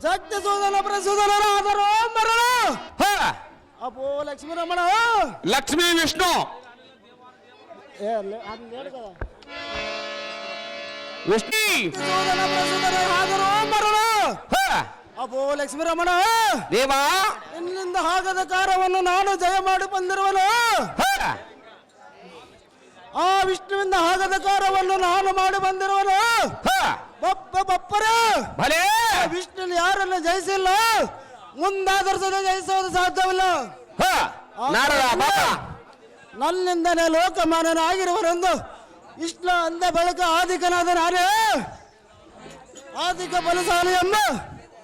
ಶಕ್ತಿ ಸೂದನ ಪ್ರಸೂದನರಾದರು ಮರಣ ಹ ಅಪ್ಪೋ ಲಕ್ಷ್ಮೀ ರಮಣ ಲಕ್ಷ್ಮೀ ವಿಷ್ಣು ವಿಷ್ಣು ಸೂದನ ಪ್ರಸೂದನರಾದರು ಮರಣ ಹ ಅಪ್ಪೋ ಲಕ್ಷ್ಮೀ ರಮಣ ದೇವಾ ಇನ್ನಿಂದ ಆಗದ ಕಾರ್ಯವನ್ನು ನಾನು ಜಯ ಮಾಡಿ ಬಂದಿರುವನು. ಹ ಆ ವಿಷ್ಣುವಿಂದ ಆಗದ ಕಾರ್ಯವನ್ನು ನಾನು ಮಾಡಿ ಬಂದಿರುವನು. ಹ ಬಪ್ಪರ ಭಲೇ ವಿಷ್ಣು ಯಾರನ್ನು ಜಯಿಸಿಲ್ಲ, ಮುಂದಾದರೂ ಸದ ಜಯಿಸುವುದು ಸಾಧ್ಯವಿಲ್ಲ. ಹ ನಾರದ ಬಾಬಾ ನನ್ನಿಂದನೇ ಲೋಕಮಾನನಾಗಿರುವನೆಂದು ವಿಷ್ಣು ಅಂದ ಬಳಿಕ ಆದಿಕನಾದ ನಾನೇ ಆದಿಕ ಬಲಶಾಲಿ ಎಂಬ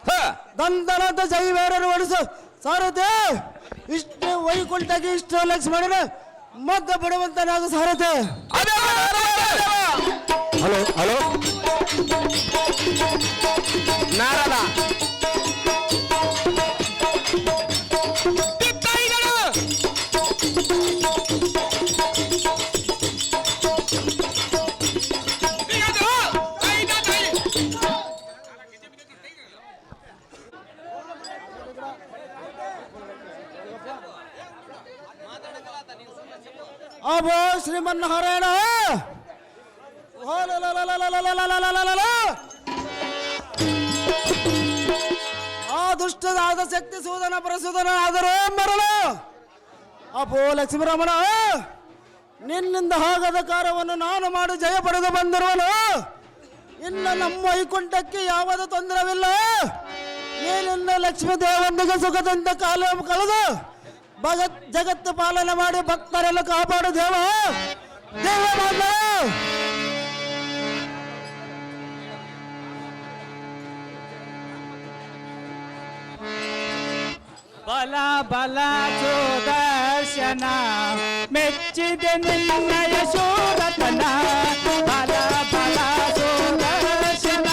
ಹ ದಂತನಾದ ಜೈವೇರನ್ನು ಓಡಿಸು ಸಾರಥಿ ವಿಷ್ಣು ವೈಕುಂಠಕ್ಕೆ ಇಷ್ಟು ಲಕ್ಷ್ಮಣನ ಮದ್ದ ಬಿಡುವಂತನಾದ ಸಾರಥಿ. ಹಲೋ ಹಲೋ ನಾರದ ಅಬೋ ಶ್ರೀಮನ್ನಾರಾಯಣ ಆ ದುಷ್ಟದಾದ ಶಕ್ತಿ ಸೂದನ ಪ್ರಸೂದನ ಆದರೂ ಮರಣ. ಅಪೋ ಲಕ್ಷ್ಮೀರಮಣ ನಿನ್ನಿಂದ ಆಗದ ಕಾರ್ಯವನ್ನು ನಾನು ಮಾಡಿ ಜಯ ಪಡೆದು ಬಂದಿರುವನು. ಇನ್ನು ನಮ್ಮ ವೈಕುಂಠಕ್ಕೆ ಯಾವುದೇ ತೊಂದರೆವಿಲ್ಲ. ನೀನಿನ್ನ ಲಕ್ಷ್ಮೀ ದೇವರೊಂದಿಗೆ ಸುಖದಿಂದ ಕಾಲ ಕಳೆದು ಜಗತ್ತು ಪಾಲನೆ ಮಾಡಿ ಭಕ್ತರೆಲ್ಲ ಕಾಪಾಡು ದೇವ ದೇವ. ಬಲ ಬಲ ಸುದರ್ಶನ ಮೆಚ್ಚಿದೆ ನಿನ್ನಯ ಶೂರತನ. ಬಲ ಬಲ ಸುದರ್ಶನ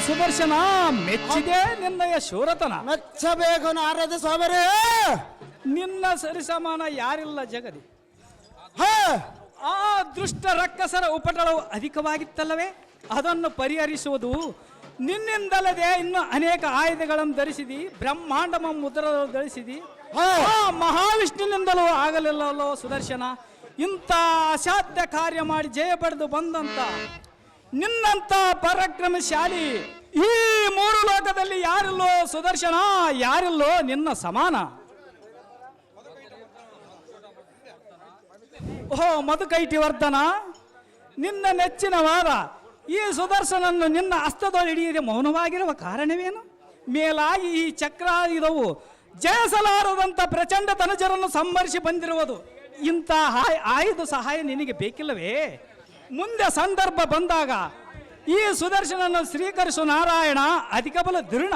ಸುದರ್ಶನ ಮೆಚ್ಚಿದೆ ನಿನ್ನಯ ಶೂರತನ. ಮೆಚ್ಚಬೇಕು ನಾರದ ಸ್ವಾಮರೇ. ನಿನ್ನ ಸರಿಸಮಾನ ಯಾರಿಲ್ಲ ಜಗದಿ. ಆ ದುಷ್ಟ ರಕ್ಕಸರ ಉಪಟಳವು ಅಧಿಕವಾಗಿತ್ತಲ್ಲವೇ, ಅದನ್ನು ಪರಿಹರಿಸುವುದು ನಿನ್ನಿಂದಲ್ಲದೆ ಇನ್ನು ಅನೇಕ ಆಯುಧಗಳನ್ನು ಧರಿಸಿದಿ, ಬ್ರಹ್ಮಾಂಡ ಮುದ್ರ ಧರಿಸಿದಿ. ಮಹಾವಿಷ್ಣುವಿನಿಂದಲೂ ಆಗಲಿಲ್ಲವೋ ಸುದರ್ಶನ. ಇಂಥ ಅಸಾಧ್ಯ ಕಾರ್ಯ ಮಾಡಿ ಜಯ ಪಡೆದು ಬಂದಂತ ನಿನ್ನಂತ ಪರಾಕ್ರಮಶಾಲಿ ಈ ಮೂರು ಲೋಕದಲ್ಲಿ ಯಾರಿಲ್ಲೋ ಸುದರ್ಶನ, ಯಾರಿಲ್ಲೋ ನಿನ್ನ ಸಮಾನ. ಓಹೋ ಮಧುಕೈಟಿ ವರ್ಧನ, ನಿನ್ನ ನೆಚ್ಚಿನ ವಾದ ಈ ಸುದರ್ಶನನ್ನು ನಿನ್ನ ಹಸ್ತದೊಳಗೆ ಹಿಡಿಯದೆ ಮೌನವಾಗಿರುವ ಕಾರಣವೇನು? ಮೇಲಾಗಿ ಈ ಚಕ್ರಾಯುಧವು ಜಯಿಸಲಾರದಂಥ ಪ್ರಚಂಡ ತನುಜರನ್ನು ಸಂಹರಿಸಿ ಬಂದಿರುವುದು. ಇಂಥ ಆಯುಧ ಸಹಾಯ ನಿನಗೆ ಬೇಕಿಲ್ಲವೇ? ಮುಂದೆ ಸಂದರ್ಭ ಬಂದಾಗ ಈ ಸುದರ್ಶನನ್ನು ಸ್ವೀಕರಿಸು ನಾರಾಯಣ. ಅಧಿಕ ಬಲ ದೃಢ.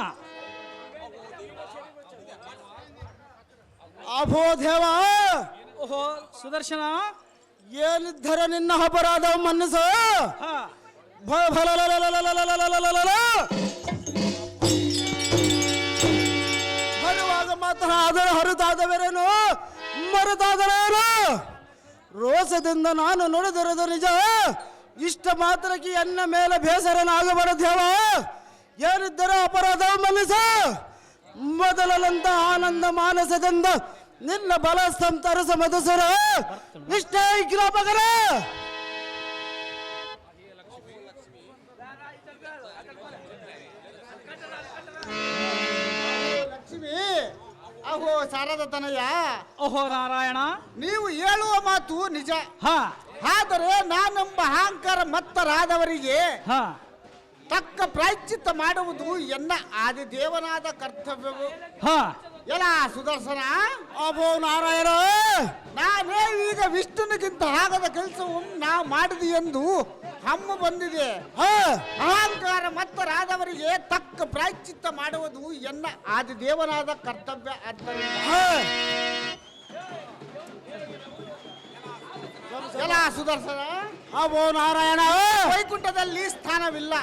ಅಭೋ ದೇವ. ಓಹೋ ಸುದರ್ಶನ, ಏನಿದ್ದರ ನಿನ್ನ ಅಪರಾಧ ಮನ್ನಿಸು. ಬರುವಾಗ ಮಾತ್ರ ಅದರ ಹೊರತಾದವರೇನು ಮರೆತಾದರೇನು? ರೋಷದಿಂದ ನಾನು ನುಡಿದಿರೋದು ನಿಜ, ಇಷ್ಟ ಮಾತ್ರಕ್ಕೆ ಎನ್ನ ಮೇಲೆ ಬೇಸರನಾಗಬೇಡ ದೇವ. ಏನಿದ್ದರೂ ಅಪರಾಧ ಮನಸ್ಸ ಮೊದಲಂತ ಆನಂದ ಮಾನಸದಿಂದ ನಿನ್ನ ಬಲ ಸಂತರಸ ಮಧುಸರ ಇಷ್ಟೇ ಜ್ಞಾಪಕರ. ಲಕ್ಷ್ಮಿ, ಅಹೋ ಶಾರದಾ ತನಯ್ಯ, ಓಹೋ ನಾರಾಯಣ. ನೀವು ಹೇಳುವ ಮಾತು ನಿಜ. ಹಾ ಆದರೆ ನಾನೆಂಬ ಅಹಂಕಾರ ಮತ್ತರಾದವರಿಗೆ ಹಾ ತಕ್ಕ ಪ್ರಾಯಶ್ಚಿತ್ತ ಮಾಡುವುದು ಎನ್ನ ಆದಿದೇವನಾದ ಕರ್ತವ್ಯವು. ಹಾ ಎಲ್ಲ ಸುದರ್ಶನ, ಅಬೋ ನಾರಾಯಣ, ನಾನೇ ಈಗ ವಿಷ್ಣುನಿಗಿಂತ ಆಗದ ಕೆಲಸವು ನಾ ಮಾಡಿದೆ ಎಂದು ಹಮ್ಮು ಬಂದಿದೆ. ಅಹಂಕಾರ ಮತ್ತರಾದವರಿಗೆ ತಕ್ಕ ಪ್ರಾಯಶ್ಚಿತ್ತ ಮಾಡುವುದು ಎನ್ನ ಆದಿದೇವನಾದ ಕರ್ತವ್ಯ. ಆದ್ದರಿಂದ ಎಲ್ಲ ಸುದರ್ಶನ, ಅಬೋ ನಾರಾಯಣ, ವೈಕುಂಠದಲ್ಲಿ ಸ್ಥಾನವಿಲ್ಲ.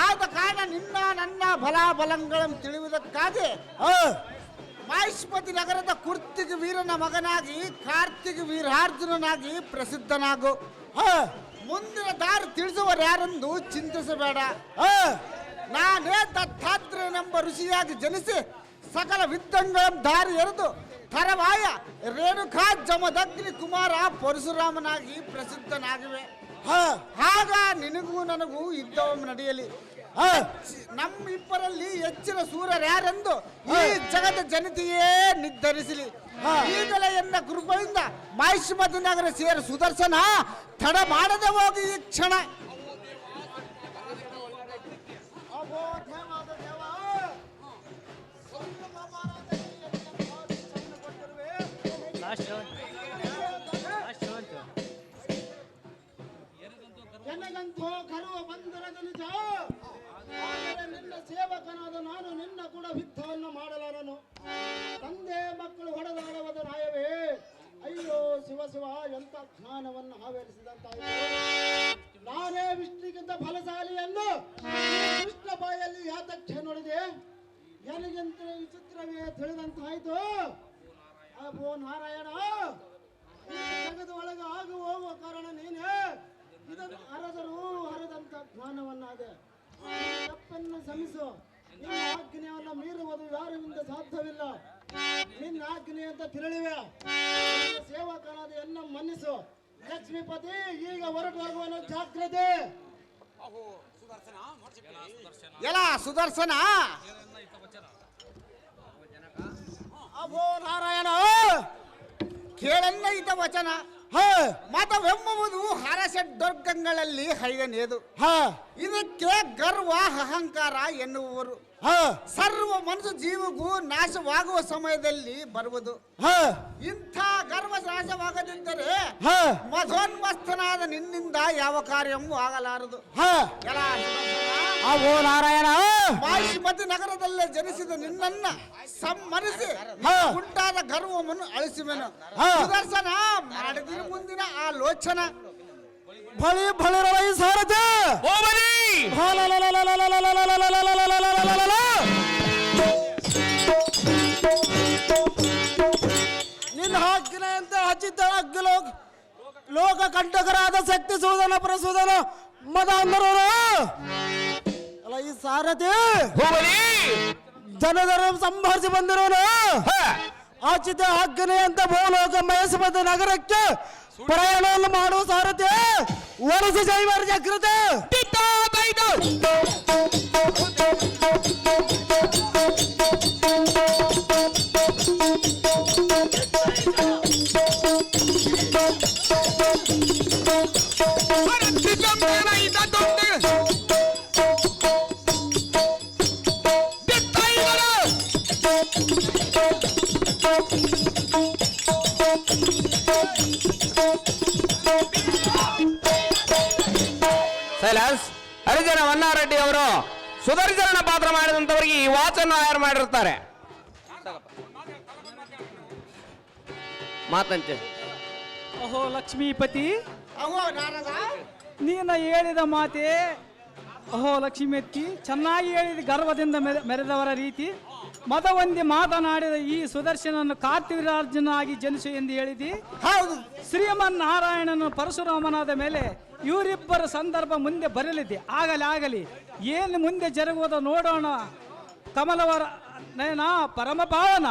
ಆದ ಕಾರಣ ನಿನ್ನ ನನ್ನ ಬಲಾಬಲಗಳನ್ನು ತಿಳಿಯುವುದಕ್ಕಾಗಿ ಮಹಿಷ್ಮತಿ ನಗರದ ಕುರ್ತಿಗೆ ವೀರನ ಮಗನಾಗಿ ಕಾರ್ತಿಕ ವೀರಾರ್ಜುನನಾಗಿ ಪ್ರಸಿದ್ಧನಾಗು. ಮುಂದಿನ ದಾರಿ ತಿಳಿಸುವರು ಯಾರೆಂದು ಚಿಂತಿಸಬೇಡ. ನಾನೇ ದತ್ತಾತ್ರೇಯನೆಂಬ ಋಷಿಯಾಗಿ ಜನಿಸಿ ಸಕಲ ವಿದ್ಯಂಗಳ ದಾರಿ ಎರೆದು ತರವಾಯ ರೇಣುಕಾ ಜಮದಗ್ನಿ ಕುಮಾರ ಪರಶುರಾಮನಾಗಿ ಪ್ರಸಿದ್ಧನಾಗಿವೆ. ಆಗ ನಿನಗೂ ನನಗೂ ಯುದ್ಧವು ನಡೆಯಲಿ. ನಮ್ಮಿಬ್ಬರಲ್ಲಿ ಹೆಚ್ಚಿನ ಸೂರ್ಯರ್ಯಾರೆಂದು ಈ ಜಗದ ಜನತೆಯೇ ನಿರ್ಧರಿಸಲಿ. ಈಗಲೇ ಎನ್ನ ಕೃಪೆಯಿಂದ ಮಹಿಷ್ಮತಿ ನಗರ ಸೇರ ಸುದರ್ಶನ ತಡ ಮಾಡದೆ ಹೋಗಿ ಈ ಕ್ಷಣ. ನನಗಂತೂ ಕರುವ ಬಂದರದ ನಿಜ. ಆದರೆ ನಿನ್ನ ಸೇವಕನಾದ ನಾನು ನಿನ್ನ ಕೂಡ ಯುದ್ಧವನ್ನು ಮಾಡಲಾರನು. ತಂದೆ ಮಕ್ಕಳು ಹೊಡೆದಾಡುವುದು ನ್ಯಾಯವೇ? ಅಯ್ಯೋ ಶಿವ ಶಿವ, ಎಂತ ಜ್ಞಾನವನ್ನು ಆವೇರಿಸಿದಂತಾಯಿತು. ನಾನೇ ವಿಷ್ಣುಗಿಂತ ಫಲಶಾಲಿ ಎಂದು ಕೃಷ್ಣ ಬಾಯಲ್ಲಿ ಯಾತಕ್ಕೆ ನುಡಿದೆ? ನನಗೆಂತ ವಿಚಿತ್ರವೇ ತಿಳಿದಂತಾಯಿತು. ಅಬ್ಬೋ ನಾರಾಯಣ, ಜಗದ ಒಳಗೆ ಆಗು ಹೋಗುವ ಕಾರಣ ನೀನೇ. ಇದನ್ನು ಅರದರು ಹರದಂತ ಜ್ಞಾನವನ್ನಾದೆ. ತಪ್ಪನ್ನು ಶ್ರಮಿಸು. ನಿನ್ನ ಆಜ್ಞೆಯನ್ನು ಮೀರುವುದು ಯಾರಿಂದ ಸಾಧ್ಯವಿಲ್ಲ. ನಿನ್ನ ಆಜ್ಞೆ ಅಂತ ತಿಳಿವೆ. ಸೇವಕನಾದ ಎನ್ನ ಮನ್ನಿಸು. ಲಕ್ಷ್ಮೀಪತಿ ಈಗ ಹೊರಟು ಹೋಗುವನು, ಜಾಗ್ರತೆ. ಎಲ್ಲ ಸುದರ್ಶನ, ಅಬ್ಬೋ ನಾರಾಯಣ, ಕೇಳನ್ನ ಇದ್ದ ವಚನ. ಮತವೆಂಬುದು ಹರಷಡ್ವರ್ಗಗಳಲ್ಲಿ ಐದನೇದು. ಇದಕ್ಕೆ ಗರ್ವ ಅಹಂಕಾರ ಎನ್ನುವರು. ಸರ್ವ ಮನುಷ್ಯ ಜೀವಗೂ ನಾಶವಾಗುವ ಸಮಯದಲ್ಲಿ ಬರುವುದು. ಇಂಥ ಗರ್ವ ನಾಶವಾಗದಿದ್ದರೆ ಮಧೋನ್ಮಸ್ತನಾದ ನಿನ್ನಿಂದ ಯಾವ ಕಾರ್ಯವೂ ಆಗಲಾರದು. ಅಬ್ಬೋ ನಾರಾಯಣ, ಮಹಿಷ್ಮತಿ ನಗರದಲ್ಲೇ ಜನಿಸಿದ ನಿನ್ನನ್ನ ಸಮ್ಮನಿಸಿ ಉಂಟಾದ ಗರ್ವವನ್ನು ಅಳಿಸುವೆನು. ಸುದರ್ಶನ, ಮಾಡಿದಿರು ಮುಂದಿನ ಆಲೋಚನ. ಬಳಿ ಬಳಿರವ ಈ ಸಾರಥಿ. ನಿನ್ನ ಆಜ್ಞೆಯಂತೆ ಹಚ್ಚಿದ್ದ ಲೋಕ ಕಂಟಕರಾದ ಶಕ್ತಿ ಸೂದನ ಪ್ರಸೂದನ ಮದ ಅಂದರು. ಅಲ್ಲ ಈ ಸಾರಥಿ ಜನರ ಸಂಭರಿಸಿ ಬಂದಿರೋನು. ಆಚಿತ ಆಜ್ಞೆಯಂತೆ ಭೂಲೋಕ ಮಹೇಶ್ಮತಿ ನಗರಕ್ಕೆ ಪ್ರಯಾಣವನ್ನು ಮಾಡುವ ಸಾರಥಿ ವರಸ ಜೈವರ ಜಾಗೃತೆ. ಸೈಲೆನ್ಸ್. ಹರಿಜನ ವನ್ನಾರೆಡ್ಡಿ ಅವರು ಸುದರ್ಶನ ಪಾತ್ರ ಮಾಡಿದಂತವರಿಗೆ ಈ ವಾಚನ್ನು ತಯಾರು ಮಾಡಿರ್ತಾರೆ. ಮಾತಂತೆ. ಓಹೋ ಲಕ್ಷ್ಮೀಪತಿ, ಅಹೋ ನಾರದ, ನೀನ ಹೇಳಿದ ಮಾತೆ. ಓಹೋ ಲಕ್ಷ್ಮೀಪತಿ, ಚೆನ್ನಾಗಿ ಹೇಳಿದ. ಗರ್ವದಿಂದ ಮೆರೆದವರ ರೀತಿ ಮತವೊಂದಿ ಮಾತನಾಡಿದ ಈ ಸುದರ್ಶನನ್ನು ಕಾರ್ತಿವೀರಾರ್ಜುನಾಗಿ ಜನಿಸು ಎಂದು ಹೇಳಿದಿ. ಹೌದು. ಶ್ರೀಮನ್ ನಾರಾಯಣನು ಪರಶುರಾಮನಾದ ಮೇಲೆ ಇವರಿಬ್ಬರ ಸಂದರ್ಭ ಮುಂದೆ ಬರಲಿದೆ. ಆಗಲಿ ಏನು ಮುಂದೆ ಜರುಗುವುದು ನೋಡೋಣ. ಕಮಲವರ ನಯನ ಪರಮ ಪಾವನ.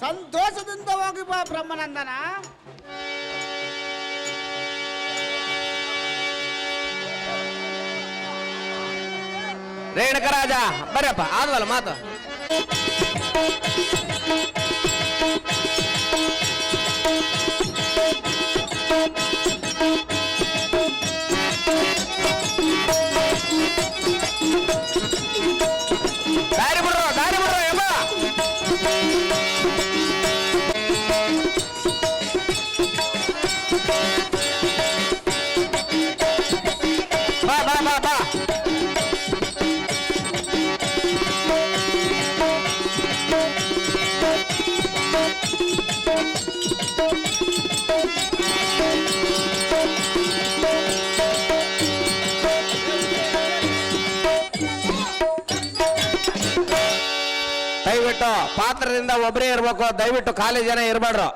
ಸಂತೋಷದಿಂದ ಹೋಗಿ ಬಾ ಬ್ರಹ್ಮನಂದನ. ರೇಣುಕರಾಜ ಬರ್ರಪ್ಪ, ಆದ್ವಲ್ಲ ಮಾತು. ದಾರಿ ಬಿಡ್ರೋ ಎಮ್ಮ. ಬಾ ಬಾ ಬಾ ಬಾ. ದಯವಿಟ್ಟು ಪಾತ್ರದಿಂದ ಒಬ್ಬರೇ ಇರ್ಬೇಕು, ದಯವಿಟ್ಟು ಖಾಲಿ ಜನ ಇರಬೇಡ್ರು.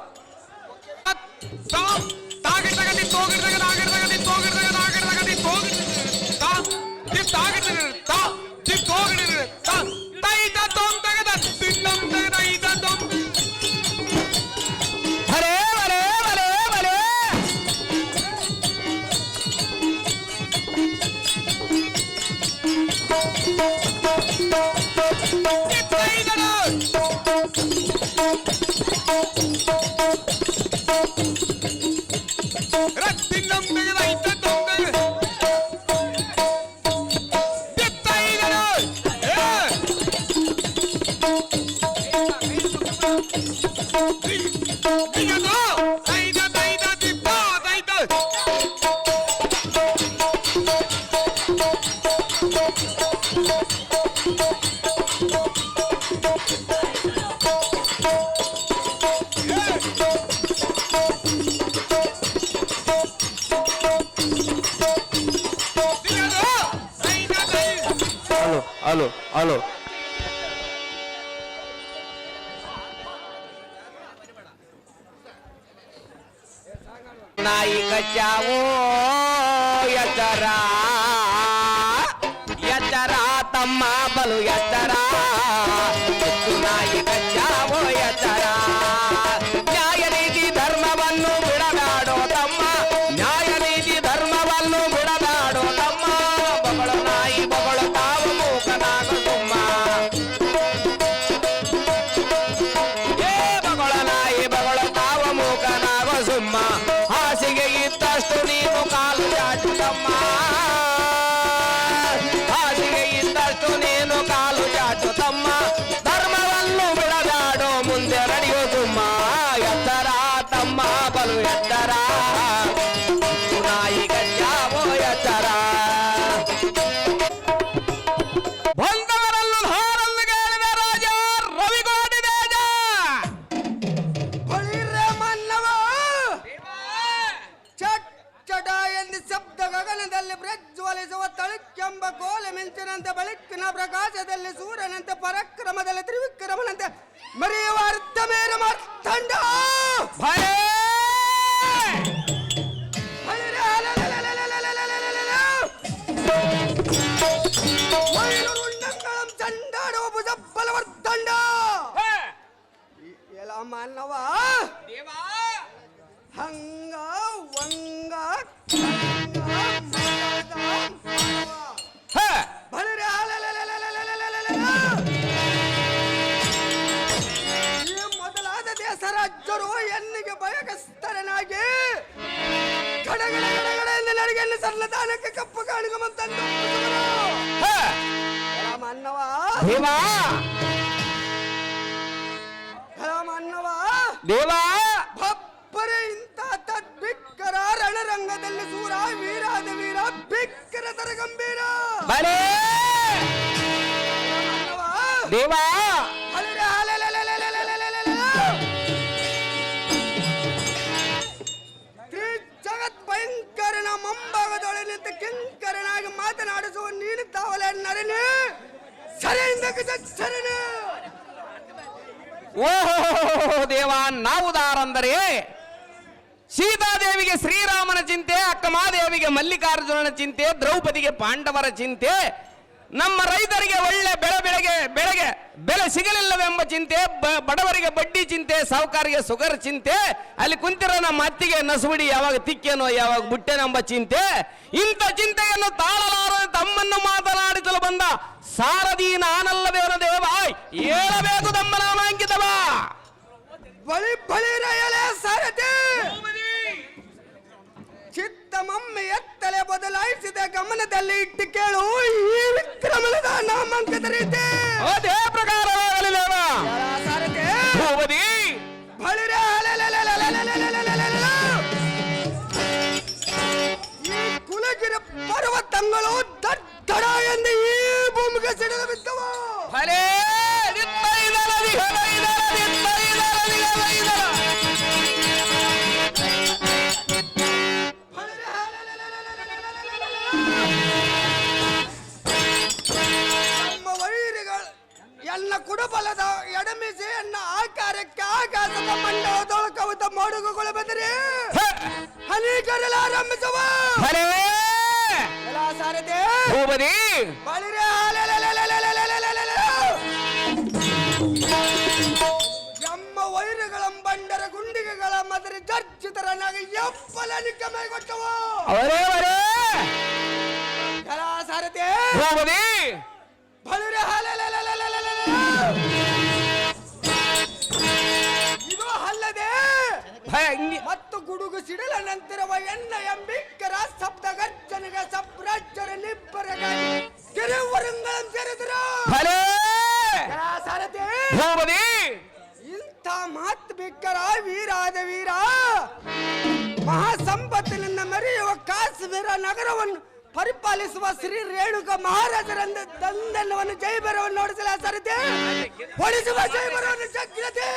ಹಲೋ ನಾಯಿ ಕಚ್ಚಾವೋ ಎಚ್ಚರ ತಮ್ಮ ಬಲು ಎಚ್ಚರ. ನಾಯಿ ಕಚ್ಚಾವೋ ಎಚ್ಚರ. ನ್ಯಾಯ ನೀತಿ ಧರ್ಮವನ್ನು ಬಿಡದಾಡೋ ತಮ್ಮ, ನ್ಯಾಯ ನೀತಿ ಧರ್ಮವನ್ನು ಬಿಡದಾಡೋ ತಮ್ಮ. ಬಗಳು ನಾಯಿ ಬಗಳು ತಾವು ಮೂಕನಾಗ ಸುಮ್ಮ. ಏ ಬಗಳ ನಾಯಿ ಬಗಳು ತಾವ ಮೂಕನಾಗ ಸುಮ್ಮ. ಹಾಸಿಗೆ ಇದ್ದಷ್ಟು ನೀನು ಕಾಲು ಚಾಚುತ್ತಮ್ಮ, ಹಾಸಿಗೆ ಇದ್ದಷ್ಟು ನೀನು ಕಾಲು ಚಾಚುತ್ತಮ್ಮ. ಧರ್ಮವನ್ನು ಬಿಡದಾಡೋ ಮುಂದೆ ನಡೆಯೋ ಸುಮ್ಮ. ಎತ್ತರ ತಮ್ಮ ಬಲು ಎತ್ತರ, ನಾಯಿ ಕಚ್ಚಾವೋ ಎತ್ತರ. ಬಂದವರನ್ನು ಹಾರನ್ನು ಕೇಳಿದ ರಾಜ ರವಿಗೋಡಿ ದೇಜ. ಚಡ ಎಂದು ಶಬ್ದ ಗಗನದಲ್ಲಿ ಪ್ರಜ್ವಲಿಸುವ ತಳಿಕೆಂಬ ಕೋಲೆ ಮಿಂಚಿನಂತೆ ಬೆಳಕಿನ ಪ್ರಕಾಶದಲ್ಲಿ ಸೂರ್ಯನಂತೆ ಪರಾಕ್ರಮದಲ್ಲಿ ತ್ರಿವಿಕ್ರಮನಂತೆ ಮರೆಯುವ ಅರ್ಧ ಮೇರ ಮಾರ್ತಾಂಡ. ಚಂಡಾಡುವ ಭುಜ ಬಲವರ್ದಂಡ. ಎಲ್ಲ ಮಾನವ ಹಂಗ ವಂಗ ಈ ಮೊದಲಾದ ದೇಶರಾಜ್ಯರು ಎನ್ನಿಗೆ ಭಯಕಸ್ತರನಾಗಿ ಗಡಗಡ ಎಂದು ನಡಿಗೆಯನ್ನು ಸಲ್ಲದಾನಕ್ಕೆ ಕಪ್ಪು ಕಾಣಿಗಮಂತಂದು ಮನ್ನವ ದೇವಾ ಭಪ್ಪರೆ ಇಂಥ ತದ್ಭಿಕ್ಕರ ರಣರಂಗದಲ್ಲಿ ಸೂರ ವೀರಾದ ವೀರ ಭಿಕ್ಕರ ತರ ಗಂಭೀರ ದೇವಾ ಜಗತ್ ಭಯಂಕರನ ಮುಂಭಾಗದೊಳನಿಂದ ಕಿಂಕರನಾಗಿ ಮಾತನಾಡಿಸುವ ನೀನು ತಾವಲೆ ನರನೆ ಸರಿಯಿಂದ ಸರನೆ. ಓಹೋ ದೇವ, ನಾವುದಾರಂದರೆ ಸೀತಾದೇವಿಗೆ ಶ್ರೀರಾಮನ ಚಿಂತೆ, ಅಕ್ಕಮಾದೇವಿಗೆ ಮಲ್ಲಿಕಾರ್ಜುನನ ಚಿಂತೆ, ದ್ರೌಪದಿಗೆ ಪಾಂಡವರ ಚಿಂತೆ, ನಮ್ಮ ರೈತರಿಗೆ ಒಳ್ಳೆ ಬೆಳೆ ಸಿಗಲಿಲ್ಲವೆಂಬ ಚಿಂತೆ, ಬಡವರಿಗೆ ಬಡ್ಡಿ ಚಿಂತೆ, ಸಾಹುಕಾರಿಗೆ ಸುಗರ್ ಚಿಂತೆ, ಅಲ್ಲಿ ಕುಂತಿರೋ ನಮ್ಮ ಅತ್ತಿಗೆ ನಸುಬಿಡಿ ಯಾವಾಗ ತಿಕ್ಕೇನೋ ಯಾವಾಗ ಬುಟ್ಟೆನೆಂಬ ಚಿಂತೆ. ಇಂಥ ಚಿಂತೆಯನ್ನು ತಾಳಲಾರದ ತಮ್ಮನ್ನು ಮಾತನಾಡಿಸಲು ಬಂದ ಸಾರಥಿ ನಾನಲ್ಲವೇನ ದೇವ, ಹೇಳಬೇಕು ತಮ್ಮ ನಾಮಾಂಕಿತವ. ಬಳಿ ಬಳಿ ರಯಲೇ ಸಾರಥಿ, ಚಿತ್ತಮೊಮ್ಮೆ ಎತ್ತಲೆ ಬದಲಾಯಿಸಿದ ಗಮನದಲ್ಲಿ ಇಟ್ಟು ಕೇಳು ಈ ವಿಕ್ರಮಣದ ನಾಮಾಂಕಿತ ರೀತಿ. ಅದೇ ಪ್ರಕಾರವಾಗಲಿ ದೇವ. ಸಾರಥಿ ಭೂಪತಿ ಬಳಿರೆ ಈ ಕುಲಗಿರಿ ಪರ್ವತಗಳು ದಡ್ಡ ಎಂದು ಈ ಭೂಮಿಗೆ ಸಿಡಿದು ಬಿದ್ದವು. ಭಲೇ ಎನ್ನ ಕುಡಬಲದ ಎಡಮಿಸಿ ಎನ್ನ ಆಕಾರಕ್ಕೆ ಆಕಾಶದ ಮಂಡಲದೊಳ ಕವಿತ ಮಡುಗುಗಳು ಬೆದರಿ ಹನಿಕರಲಾರಂಭಿಸುವ. ಸಾರಥಿ ಭೂಪತಿ ಬಳಿರೆ ಎಮ್ಮ ವೈರಿಗಳ ಬಂಡರ ಗುಂಡಿಗೆಗಳ ಮದರಿ ಚರ್ಚಿತರನಾಗಿ ಎಪ್ಪಲನಿಕ ಮೈಗೊಟ್ಟವು. ಸಾರಥಿ ಭೂಪತಿ ಬಳಿರೆ ಇದು ಅಲ್ಲದೆ ಮತ್ತು ಗುಡುಗು ಸಿಡಿಲ ನಂತರವ ಎನ್ನ ಎಂಬಿಕ್ಕರ ಶಬ್ದ ಗರ್ಜನೆಗೆ ಸಪ್ರಾಜ್ಯರ ನಿಬ್ಬರಗಾಗಿ ಕಿರುವರಂಗಳ ಸೇರಿದರು. ಸಾರಥಿ ಭೂಪತಿ ಇಂಥ ಮಾತು ಬಿಕ್ಕರ ವೀರಾದ ವೀರ ಮಹಾಸಂಪತ್ತಿನಿಂದ ಮೆರೆಯುವ ಕಾಶ್ಮೀರ ನಗರವನ್ನು ಪರಿಪಾಲಿಸುವ ಶ್ರೀ ರೇಣುಕ ಮಹಾರಾಜರಂದ ದಂದನವನ್ನು ಜೈಬರವನ್ನು ನೋಡಿಸಲ ಸಾರಥಿ, ಹೊಡಿಸುವ ಜೈಬರವನ್ನು ಜಾಗ್ರತೆ.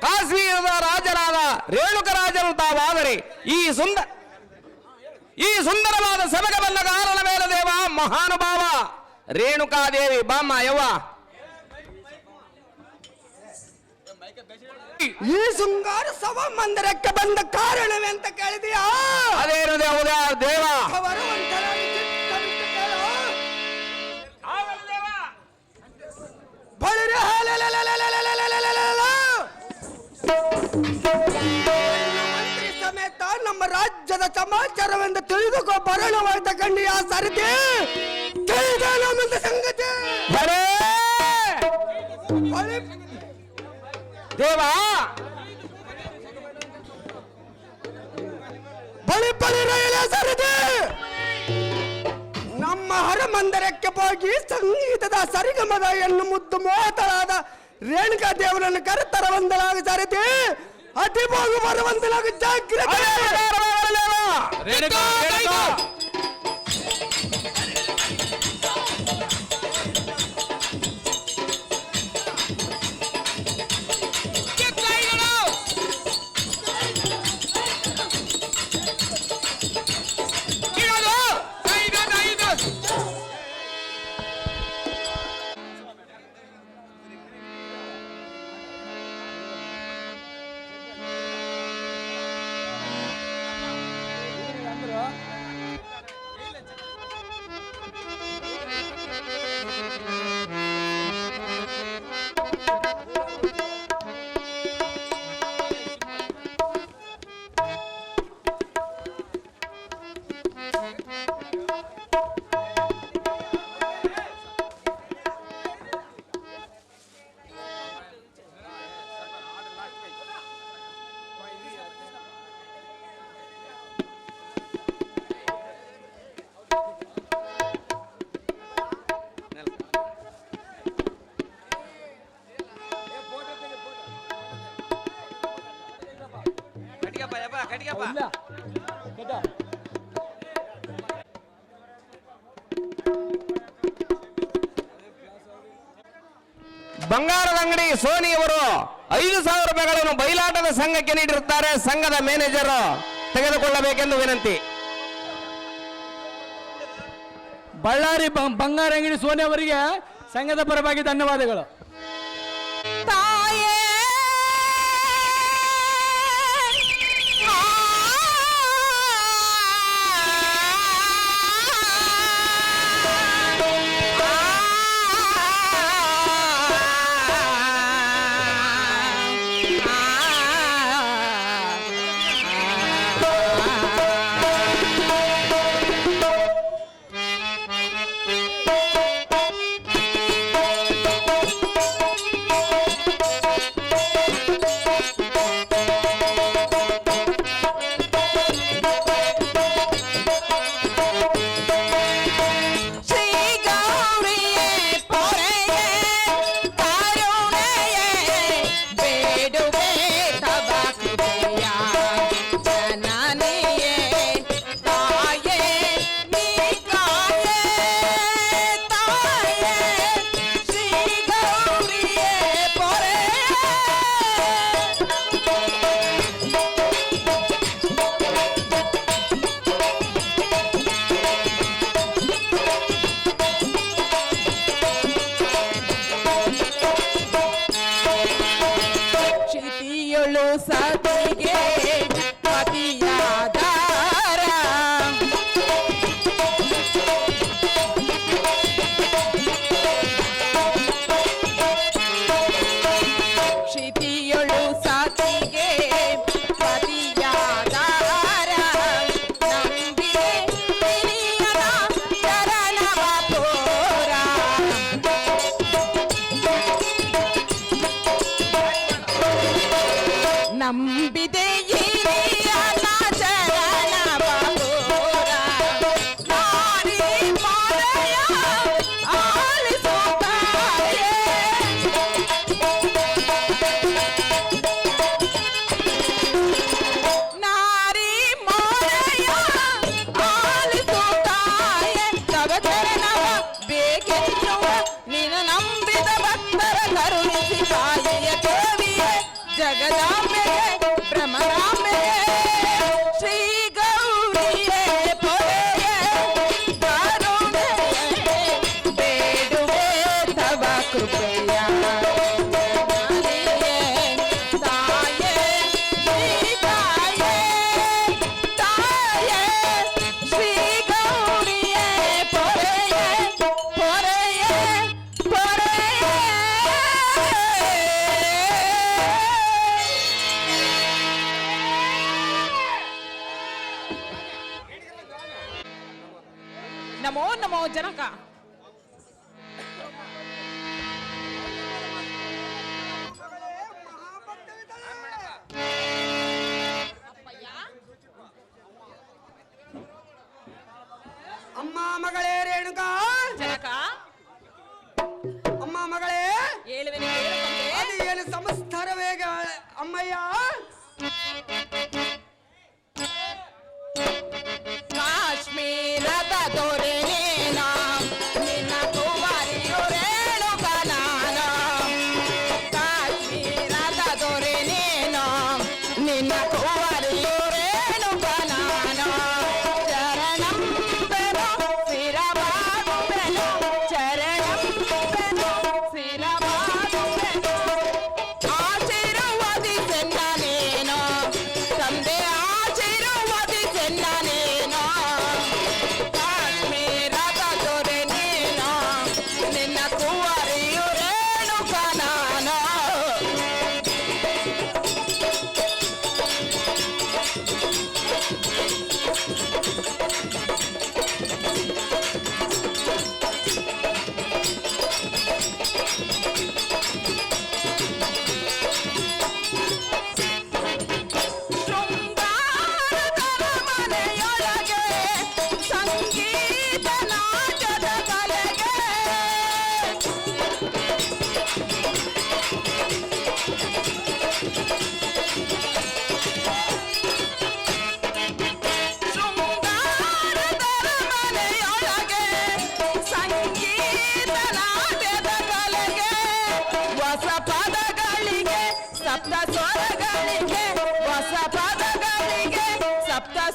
ಕಾಶ್ಮೀರದ ರಾಜನಾದ ರೇಣುಕರಾಜನು ತಾವಾದರೆ ಈ ಸುಂದರವಾದ ಸಭೆಗೆ ಬಂದ ಕಾರಣವೇನ ದೇವ ಮಹಾನುಭಾವ ರೇಣುಕಾದೇವಿ ಬಾಮ್ಮ ಯವ್ವ. ಈ ಶೃಂಗಾರ ಸಭಾ ಮಂದಿರಕ್ಕೆ ಬಂದ ಕಾರಣವೆಂತ ಕೇಳಿದೆಯಾ? ಅದೇನು ದೇವ ಬರುವಂತರಾಗಿ ಚಿತ್ತವಿಟ್ಟು ಕೇಳು. ಬಳಿರೆ ಮಂತ್ರಿ ಸಮೇತ ನಮ್ಮ ರಾಜ್ಯದ ಸಮಾಚಾರವೆಂದು ತಿಳಿದುಕೋ ಬರಣವಾದ ಕಂಡಿಯ ಸಾರಥಿ, ತಿಳಿದ ನಮ್ಮಂತ ಸಂಗತಿ. ದೇವ ಬಳಿ ಬಳಿ ರೈಲ ಸಾರಥಿ, ನಮ್ಮ ಹರಮಂದಿರಕ್ಕೆ ಹೋಗಿ ಸಂಗೀತದ ಸರಿಗಮದ ಎನ್ನು ಮುದ್ದು ಮೋತಳಾದ ರೇಣುಕಾ ದೇವರನ್ನು ಕರೆತರ ಬಂದಲಾಗ ಸಾರಥಿ, ಅತಿ ಹೋಗು ಬರುವಂತಲಾಗ ಜಾಗ್ರತೆ. ಬಂಗಾರದ ಅಂಗಡಿ ಸೋನಿಯವರು 5,000 ರೂಪಾಯಿಗಳನ್ನು ಬಯಲಾಟದ ಸಂಘಕ್ಕೆ ನೀಡಿರುತ್ತಾರೆ. ಸಂಘದ ಮ್ಯಾನೇಜರ್ ತೆಗೆದುಕೊಳ್ಳಬೇಕೆಂದು ವಿನಂತಿ. ಬಳ್ಳಾರಿ ಬಂಗಾರ ಅಂಗಡಿ ಸೋನೆ ಅವರಿಗೆ ಸಂಘದ ಪರವಾಗಿ ಧನ್ಯವಾದಗಳು. ತಾಯೇ ಸತಿಗೆ ಪತಿಯಾದಾರ ಕ್ಷಿತಿಯೊಳು ಸತಿಗೆ ಪತಿಯಾದಾರ ನಂಬಿದೆ ಹಿರಿಯರ ಚರಣವ ಪೋರ ನಂಬಿದೆ ಹಿರಿಯನ ಚರಣವ ಪೋರ ನಾರಿ ಮಾರೆಯ ಆಲಿಸುತ್ತಾಯೇ ನಾರಿ ಮಾರೆಯ ಆಲಿಸುತ್ತಾಯೇ ತವ ಚರಣವ ಬೇಕೆನ್ನುವ ನಿನ್ನ ನಂಬಿದ ಭಕ್ತರ ಕರುಣಿಸಿ ತಾಯಿಯ ದೇವಿಯೇ ಜಗದಾಂಬೆಯೇ ಭ್ರಮರಾಂಬೆಯೇ ಶ್ರೀ ಗೌರಿಯೇ ಪೊರೆಯೇ ಕರುಣೆಯೇ ಬೇಡುವೆ ತವ ಕೃಪೆಯ ನಾರಿಯೇ ತಾಯೇ ಶ್ರೀ ತಾಯೇ ತಾಯೇ ಶ್ರೀ ಗೌರಿಯೇ ಪೊರೆಯೇ ಪೊರೆಯೇ ಪೊರೆಯೇ ನಮೋ ನಮೋ ಜನಕ ಅಮ್ಮ ಮಗಳೇ ರೇಣುಕಾ, ಜನಕ ಅಮ್ಮ ಮಗಳೇ ಹೇಳುವೆನು ಹೇಳುತ್ತಂತೆ. ಅದು ಏನು ಸಂಸ್ಕಾರ ವೇಗ ಅಮ್ಮಯ್ಯ. ಕಾಶ್ಮೀರದ ದೊರೆನೇನ ನಿನ್ನ ಕುಮಾರಿಯು ರೇಣುಕನಾನ ಕಾಶ್ಮೀರದ ದೊರೆನೇನ ನಿನ್ನ ಕುಮಾರಿಯು ರೇಣುಕನಾನ ಚರಣಂಬೆನು ಸ್ಥಿರವಾಗುವೆನು ಚರಣಂಬೆನು ಸ್ಥಿರವಾಗುವೆನು ಆಶೀರ್ವದಿಸೆನ್ನ ನೀನು ತಂದೆ ಆಶೀರ್ವದಿಸೆನ್ನ ನೀನು ಕಾಶ್ಮೀರ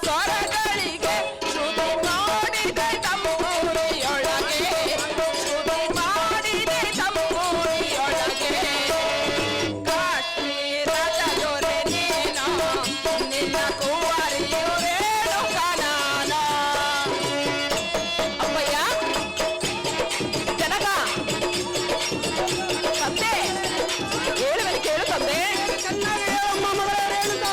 ಸ್ವರಗಳಿಗೆ ಶ್ರುತಿ ಮಾಡಿದೆ ತಂಬೂರಿಯೊಳಗೆ ಶ್ರುತಿ ಮಾಡಿದೆ ತಂಬೂರಿಯೊಳಗೆ ಕಾಶ್ಮೀರದ ದೊರೆ ನೀನು ನಿನ್ನ ಕುವರಿಯು ರೇಣುಕ ನಾನು ಅಪ್ಪಯ್ಯ ಜನಕ ತಂದೆ ಹೇಳುವಲ್ಲಿ ಕೇಳು ತಂದೆ ಚೆನ್ನಾಗಿ ಹೇಳಮ್ಮ ಮಗಳೇ ರೇಣುಕ.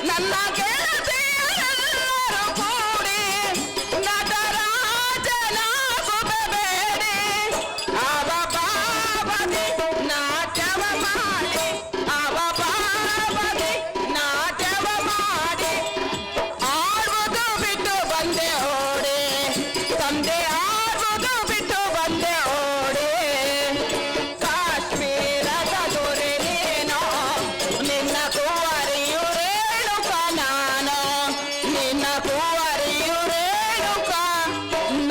ನನ್ನ ಗೆಳತಿಯರೆಲ್ಲರೂ ಕೂಡಿ ನಟರಾಜನಾಗುಬೇಡಿ ಅವ ಬಾಬದಿ ನಾಟ್ಯವ ಮಾಡಿ ಅವ ಬಾಬದಿ ನಾಟ್ಯವ ಮಾಡಿ ಆಡುವುದು ಬಿಟ್ಟು ಬಂದೆ ಓಡಿ ತಂದೆ ಆಡುವುದು ಬಿಟ್ಟು ಬಂದೆ ಓಡಿ ಕಾಶ್ಮೀರದ ದೊರೆ ನೀನು ನಿನ್ನ ಕುವರಿಯು ರೇಣುಕ ನಾನು ನಿನ್ನ ಕುವರಿಯು ರೇಣುಕ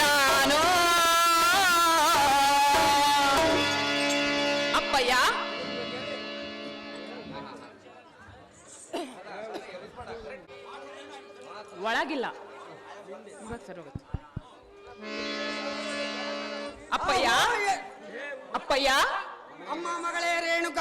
ನಾನು ಅಪ್ಪಯ್ಯ ಒಳಗಿಲ್ಲ ಅಪ್ಪಯ್ಯ ಅಪ್ಪಯ್ಯ ಅಮ್ಮ ಮಗಳೇ ರೇಣುಕ.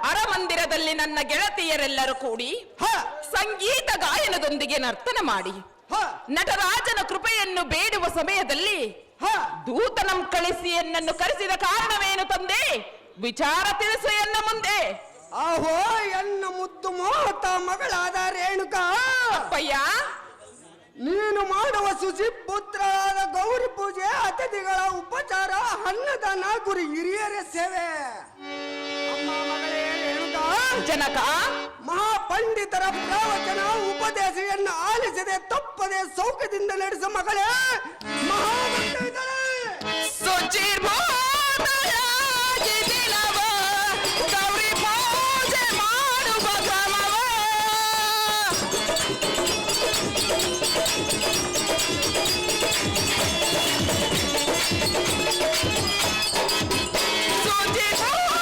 ಅರಮಂದಿರದಲ್ಲಿ ನನ್ನ ಗೆಳತಿಯರೆಲ್ಲರೂ ಕೂಡಿ ಹ ಸಂಗೀತ ಗಾಯನದೊಂದಿಗೆ ನರ್ತನ ಮಾಡಿ ಹ ನಟರಾಜನ ಕೃಪೆಯನ್ನು ಬೇಡುವ ಸಮಯದಲ್ಲಿ ಹ ದೂತನಂ ಕಳಿಸಿ ಎನ್ನನ್ನು ಕರೆಸಿದ ಕಾರಣವೇನು ತಂದೆ ವಿಚಾರ ತಿಳಿಸು ಎನ್ನ ಮುಂದೆ ಆಹೋ ಎನ್ನ ಮುದ್ದು ಮೋಹತ ಮಗಳಾದ ರೇಣುಕ. ಅಪ್ಪಯ್ಯ ನೀನು ಮಾಡುವ ಸುಚಿಪುತ್ರರಾದ ಗೌರಿ ಪೂಜೆ, ಅತಿಥಿಗಳ ಉಪಚಾರ, ಅನ್ನದಾನ, ಗುರು ಹಿರಿಯರ ಸೇವೆ. ಅಮ್ಮ ಮಗಳೇ ರೇಣುಕ, ಜನಕ ಮಹಾಪಂಡಿತರ ಪ್ರವಚನ ಉಪದೇಶವನ್ನು ಆಲಿಸದೆ ತಪ್ಪದೆ ಸೌಖ್ಯದಿಂದ ನಡೆಸ ಮಗಳೇ ಮಹಾಪಂಡಿತರೇ. ಶುಚಿರ್ಭೂತಳಾಗಿ ದಿನವ ಗೌರಿ ಪೂಜೆ ಮಾಡುವ ಕ್ರಮವ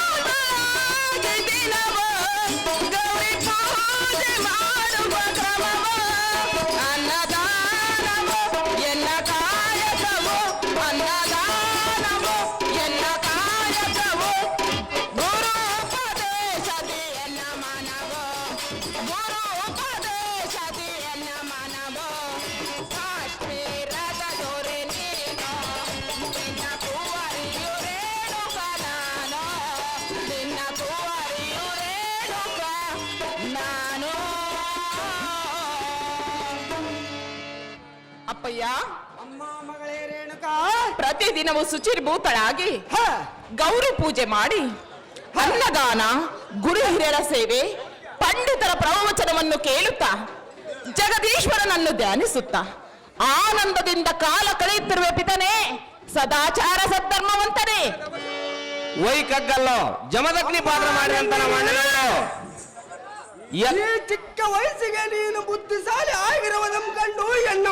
ಶುಚಿರ್ಭೂತಳಾಗಿ ದಿನವ ಗೌರಿ ಪೂಜೆ ಮಾಡುವ ಕ್ರಮವ ಅನ್ನದಾನವು ಎನ್ನ ಕಾಯಕವು ಅನ್ನದಾನವು ಎನ್ನ ಕಾಯಕವು ಗುರು ಉಪದೇಶದಿ ಎನ್ನ ಮನವು ಗುರು ಉಪದೇಶದಿ ಎನ್ನ ಮನವು ಕಾಶ್ಮೀರದ ದೊರೆ ನೀನು ನಿನ್ನ ಕುವರಿಯು ರೇಣುಕ ನಾನು ನಿನ್ನ ಕುವರಿಯು ರೇಣುಕ ನಾನು ಅಪ್ಪಯ್ಯ ಅಮ್ಮ ಮಗಳೇ ರೇಣುಕ, ಪ್ರತಿದಿನವೂ ಶುಚಿರ್ಭೂತಳಾಗಿ ಹ ಗೌರಿ ಪೂಜೆ ಮಾಡಿ ಅನ್ನದಾನ ಗುರು ಹಿರಿಯರ ಸೇವೆ ಪಂಡಿತರ ಪ್ರವಚನವನ್ನು ಕೇಳುತ್ತಾ ಜಗದೀಶ್ವರನನ್ನು ಧ್ಯಾನಿಸುತ್ತಾ ಆನಂದದಿಂದ ಕಾಲ ಕಳೆಯುತ್ತಿರುವ ಪಿತನೇ ಸದಾಚಾರ ಸದ್ಧರ್ಮವಂತನೇ ವೈಕಗ್ಗಲ್ಲೋ ಜಮದಗ್ನಿ ಪಾತ್ರ ಮಾಡಿದಂತ ನಮ್ಮ ಅಣ್ಣನವರು ಈ ಚಿಕ್ಕ ವಯಸ್ಸಿಗೆ ನೀನು ಬುದ್ಧಿಶಾಲಿ ಆಗಿರುವುದನ್ನು ಕಂಡು ಎನ್ನ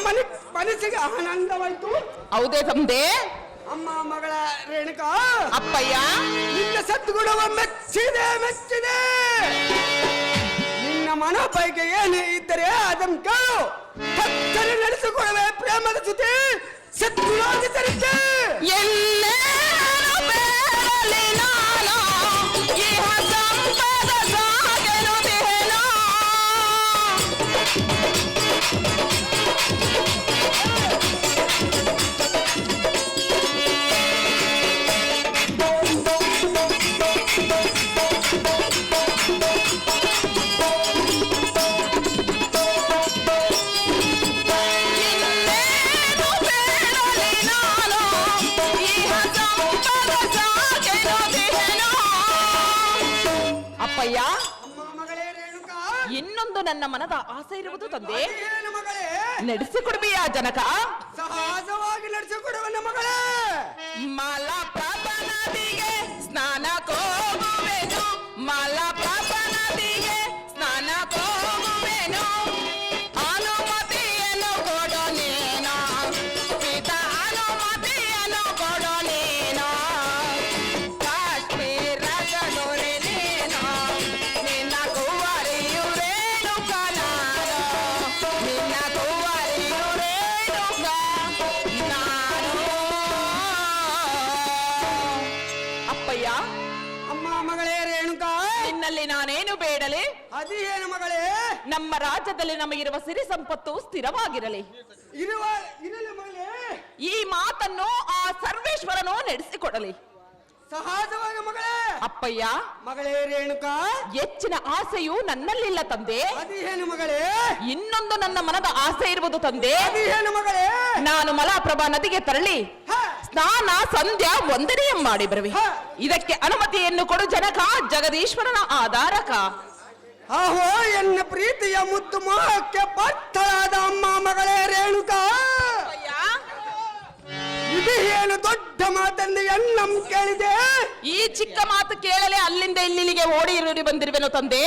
ಮನಸ್ಸಿಗೆ ಆನಂದವಾಯಿತು. ಹೌದೇ ತಂದೆ ಅಮ್ಮ ಮಗಳ ರೇಣುಕಾ, ಅಪ್ಪಯ್ಯ ನಿನ್ನ ಸದ್ಗುಣವ ಮೆಚ್ಚಿದೆ. ನಿನ್ನ ಮನ ಬೈಕೆ ಏನೇ ಇದ್ದರೆ ಅದನ್ನು ಕೇಳು. ತಕ್ಷಣ ನಡೆಸಿಕೊಳ್ಳುವೆ ಪ್ರೇಮದ ಜೊತೆ ಸದ್ಗುಣಾಧಿತರಿದ್ದೆ. ಎಲ್ಲೇನು ಬೇಡಲಿ ನಾನು ಇಹ ಸಂಪದ ಸಾಗೆನುತ್ತೇನೋ. ಇನ್ನೇನು ಬೇಡಲಿ ನಾನು ಇಹ ಸಂಪದ ಸಾಗೆನುತ್ತೇನೋ. ಅಪ್ಪಯ್ಯ ಅಮ್ಮ ಮಗಳೇ ರೇಣುಕಾ, ಇನ್ನೊಂದು ನನ್ನ ಮನದ ಆಸೆ ಇರುವುದು ತಂದೆ. ಏನು ಮಗಳೇ? ನಡೆಸಿಕೊಡ್ಬಿಯಾ ಜನಕ? ಸಹಜವಾಗಿ ನಡೆಸಿಕೊಡುವನ ಮಗಳೇ. ಮಲಪ್ರಭಾ ನದಿಗೆ ನಿನ್ನಲ್ಲಿ ನಾನೇನು ಬೇಡಲಿ? ಅದೇನು ಮಗಳೇ? ನಮ್ಮ ರಾಜ್ಯದಲ್ಲಿ ನಮಗಿರುವ ಸಿರಿ ಸಂಪತ್ತು ಸ್ಥಿರವಾಗಿರಲಿ. ಇರಲಿ ಮಗಳೇ. ಈ ಮಾತನ್ನು ಆ ಸರ್ವೇಶ್ವರನು ನಡೆಸಿಕೊಡಲಿ. ಸಹಜವಾಗಿ ಮಗಳೇ. ಅಪ್ಪಯ್ಯ, ಮಗಳೇ ರೇಣುಕಾ, ಹೆಚ್ಚಿನ ಆಸೆಯು ನನ್ನಲ್ಲಿಲ್ಲ ತಂದೆ. ಅದೇನು ಮಗಳೇ? ಇನ್ನೊಂದು ನನ್ನ ಮನದ ಆಸೆ ಇರುವುದು ತಂದೆ. ಅದೇನು ಮಗಳೇ? ನಾನು ಮಲಪ್ರಭಾ ನದಿಗೆ ತೆರಳಿ ಸ್ನಾನ ಸಂಧ್ಯಾ ವಂದನೆಯ ಮಾಡಿ ಬರುವೆ. ಇದಕ್ಕೆ ಅನುಮತಿಯನ್ನು ಕೊಡು ಜನಕ, ಜಗದೀಶ್ವರನ ಆಧಾರಕ. ಆಹೋ, ಎನ್ನ ಪ್ರೀತಿಯ ಮುದ್ದು ಮೋಹಕ್ಕೆ ಪಾತ್ರಳಾದ ಅಮ್ಮ ಮಗಳೇ ರೇಣುಕಾ, ಇದು ಏನು ದೊಡ್ಡ ಮಾತಂದು ಎನ್ನಂ ಕೇಳಿದೆ. ಈ ಚಿಕ್ಕ ಮಾತು ಕೇಳಲೆ ಅಲ್ಲಿಂದ ಇಲ್ಲಿಗೆ ಓಡಿ ಬಂದಿರುವೆನು ತಂದೆ.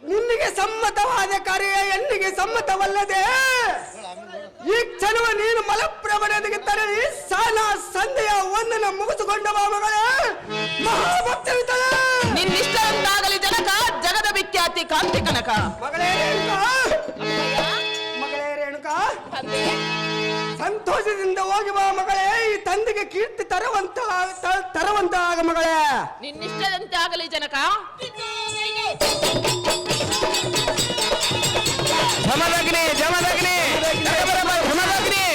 ನಿನ್ನಿಗೆ ಸಮ್ಮತವಾದ ಕಾರ್ಯ ಎನ್ನಿಗೆ ಸಮ್ಮತವಲ್ಲದೆ ಈ ಕ್ಷಣವ ನೀನು ಮಲಪ್ರಭನೆಗೆ ತರಲಿ ಸಾಲ ಸಂಧ್ಯೆಯ ಒಂದನ್ನ ಮುಗಿಸಿಕೊಂಡವ ಮಗಳೇ. ಮಹಾಭಕ್ತರಿತಳೆ ನಿನ್ನಿಷ್ಟಂತಾಗಲಿ ಜನಕ, ಜಗದ ವಿಖ್ಯಾತಿ ಕಾಂತಿ ಕನಕ. ಮಗಳೇ ರೇಣುಕಾ, ಮಗಳೇ ರೇಣುಕಾ, ಸಂತೋಷದಿಂದ ಹೋಗಿ ಬಾ ಮಗಳೇ. ಈ ತಂದೆಗೆ ಕೀರ್ತಿ ತರುವಂತ ಆಗ ಮಗಳೇ. ನಿನ್ನಿಷ್ಟದಂತೆ ಆಗಲಿ ಜನಕ. ಜಮದಗ್ನಿ ಜಮದಗ್ನಿ ಜಮದಗ್ನಿ.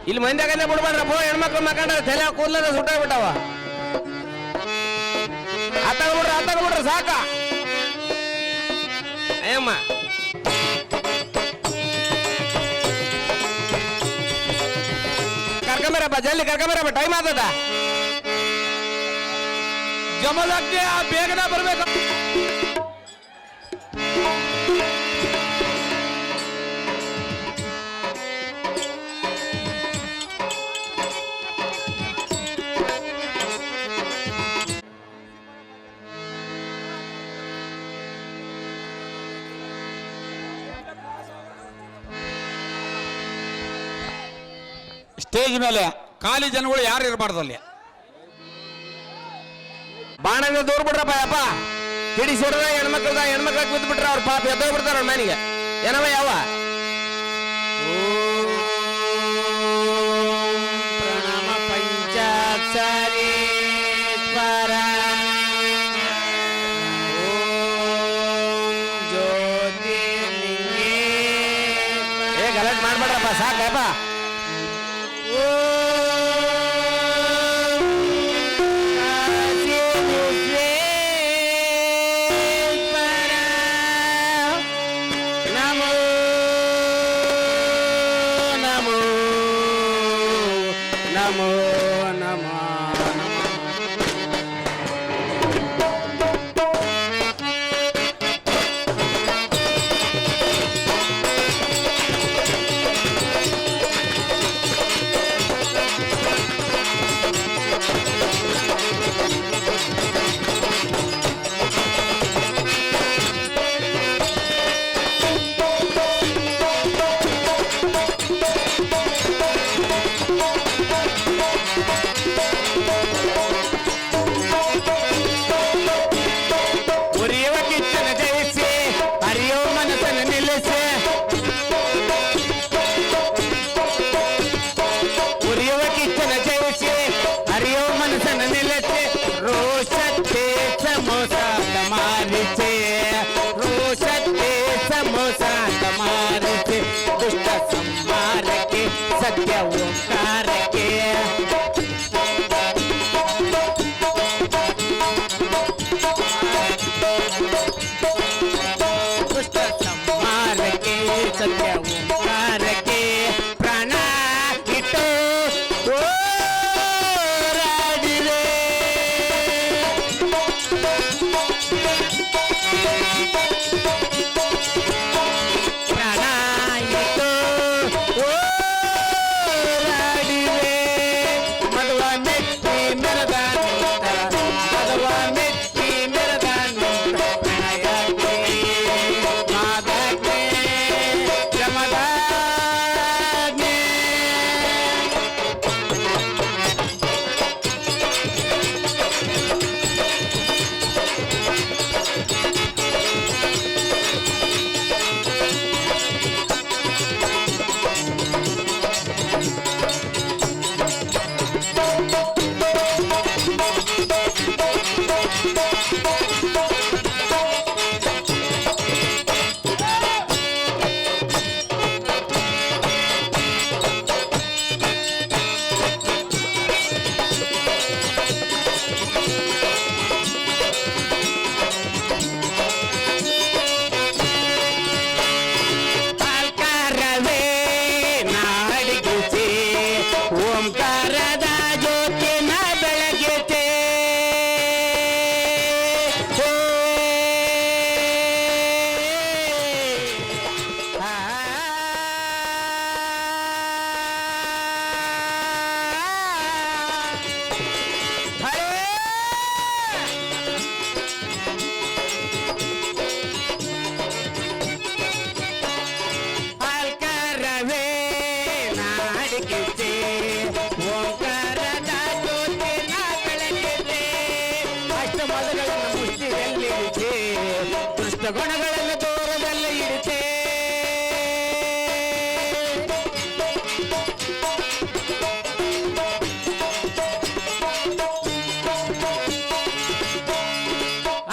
ಇಲ್ಲಿ ಮಂದ್ಯಾಗಂದೆ ಬಿಡ್ಬಾರ್ರಪ್ಪ, ಹೆಣ್ಮಕ್ಳು ಮಕ್ಕಂಡ್ರೆ ತಲೆ ಕೂದಲದ ಸುಟ್ಟಾಗ್ಬಿಟ್ಟವ. ಆತಗ್ಬಿಡ್ರಿ ಸಾಕ. ಅಯ್ಯಮ್ಮ, ಕರ್ಕೊಂಬರಪ್ಪ, ಜಲ್ದಿ ಕರ್ಕೊಂಬರಪ್ಪ, ಟೈಮ್ ಆಗ್ತದ. ಜಮದಗ್ನಿ ಬೇಗನೆ ಬರ್ಬೇಕು. ಸ್ಟೇಜ್ ಮೇಲೆ ಖಾಲಿ ಜನಗಳು ಯಾರು ಇರಬಾರ್ದು. ಅಲ್ಲಿ ಬಾಣಂಗ ದೂರ್ ಬಿಡ್ರಪ್ಪ ಯಪ್ಪ. ಹಿಡಿ ಸಿಡ್ದ ಹೆಣ್ಮಕ್ಳಾಗ ಬಿದ್ದು ಬಿಟ್ರ ಅವ್ರ ಪಾಪ ಎದ್ದೋಗ್ ಬಿಡ್ತಾರ ಅವ್ರ ಮನೆಗೆ. ಏನವ ಯಾವ ಪ್ರಣಾಮ ಪಂಚಾಕ್ಷರಿ ಪರ ಜ್ಯೋತಿ ಗಲಾಟ್ ಮಾಡ್ಬೇಡ್ರಪ್ಪ, ಸಾಕಪ್ಪ. ಸತ್ಯ ಓಂಕಾರಕ್ಕೆ ದುಷ್ಟ ಸಂಹಾರಕ್ಕೆ ಸತ್ಯ ಓಂಕಾರಕ್ಕೆ ಪ್ರಾಣ ಇಟ್ಟು ಹೋರಾಡಿದೆ. ಪ್ರಾಣ ಇಟ್ಟು ಮೆಟ್ಟಿ ಮೆರೆದ ದುಷ್ಟ ಗುಣಗಳನ್ನು ದೂರದಲ್ಲಿ ಇಡುತ್ತೆ.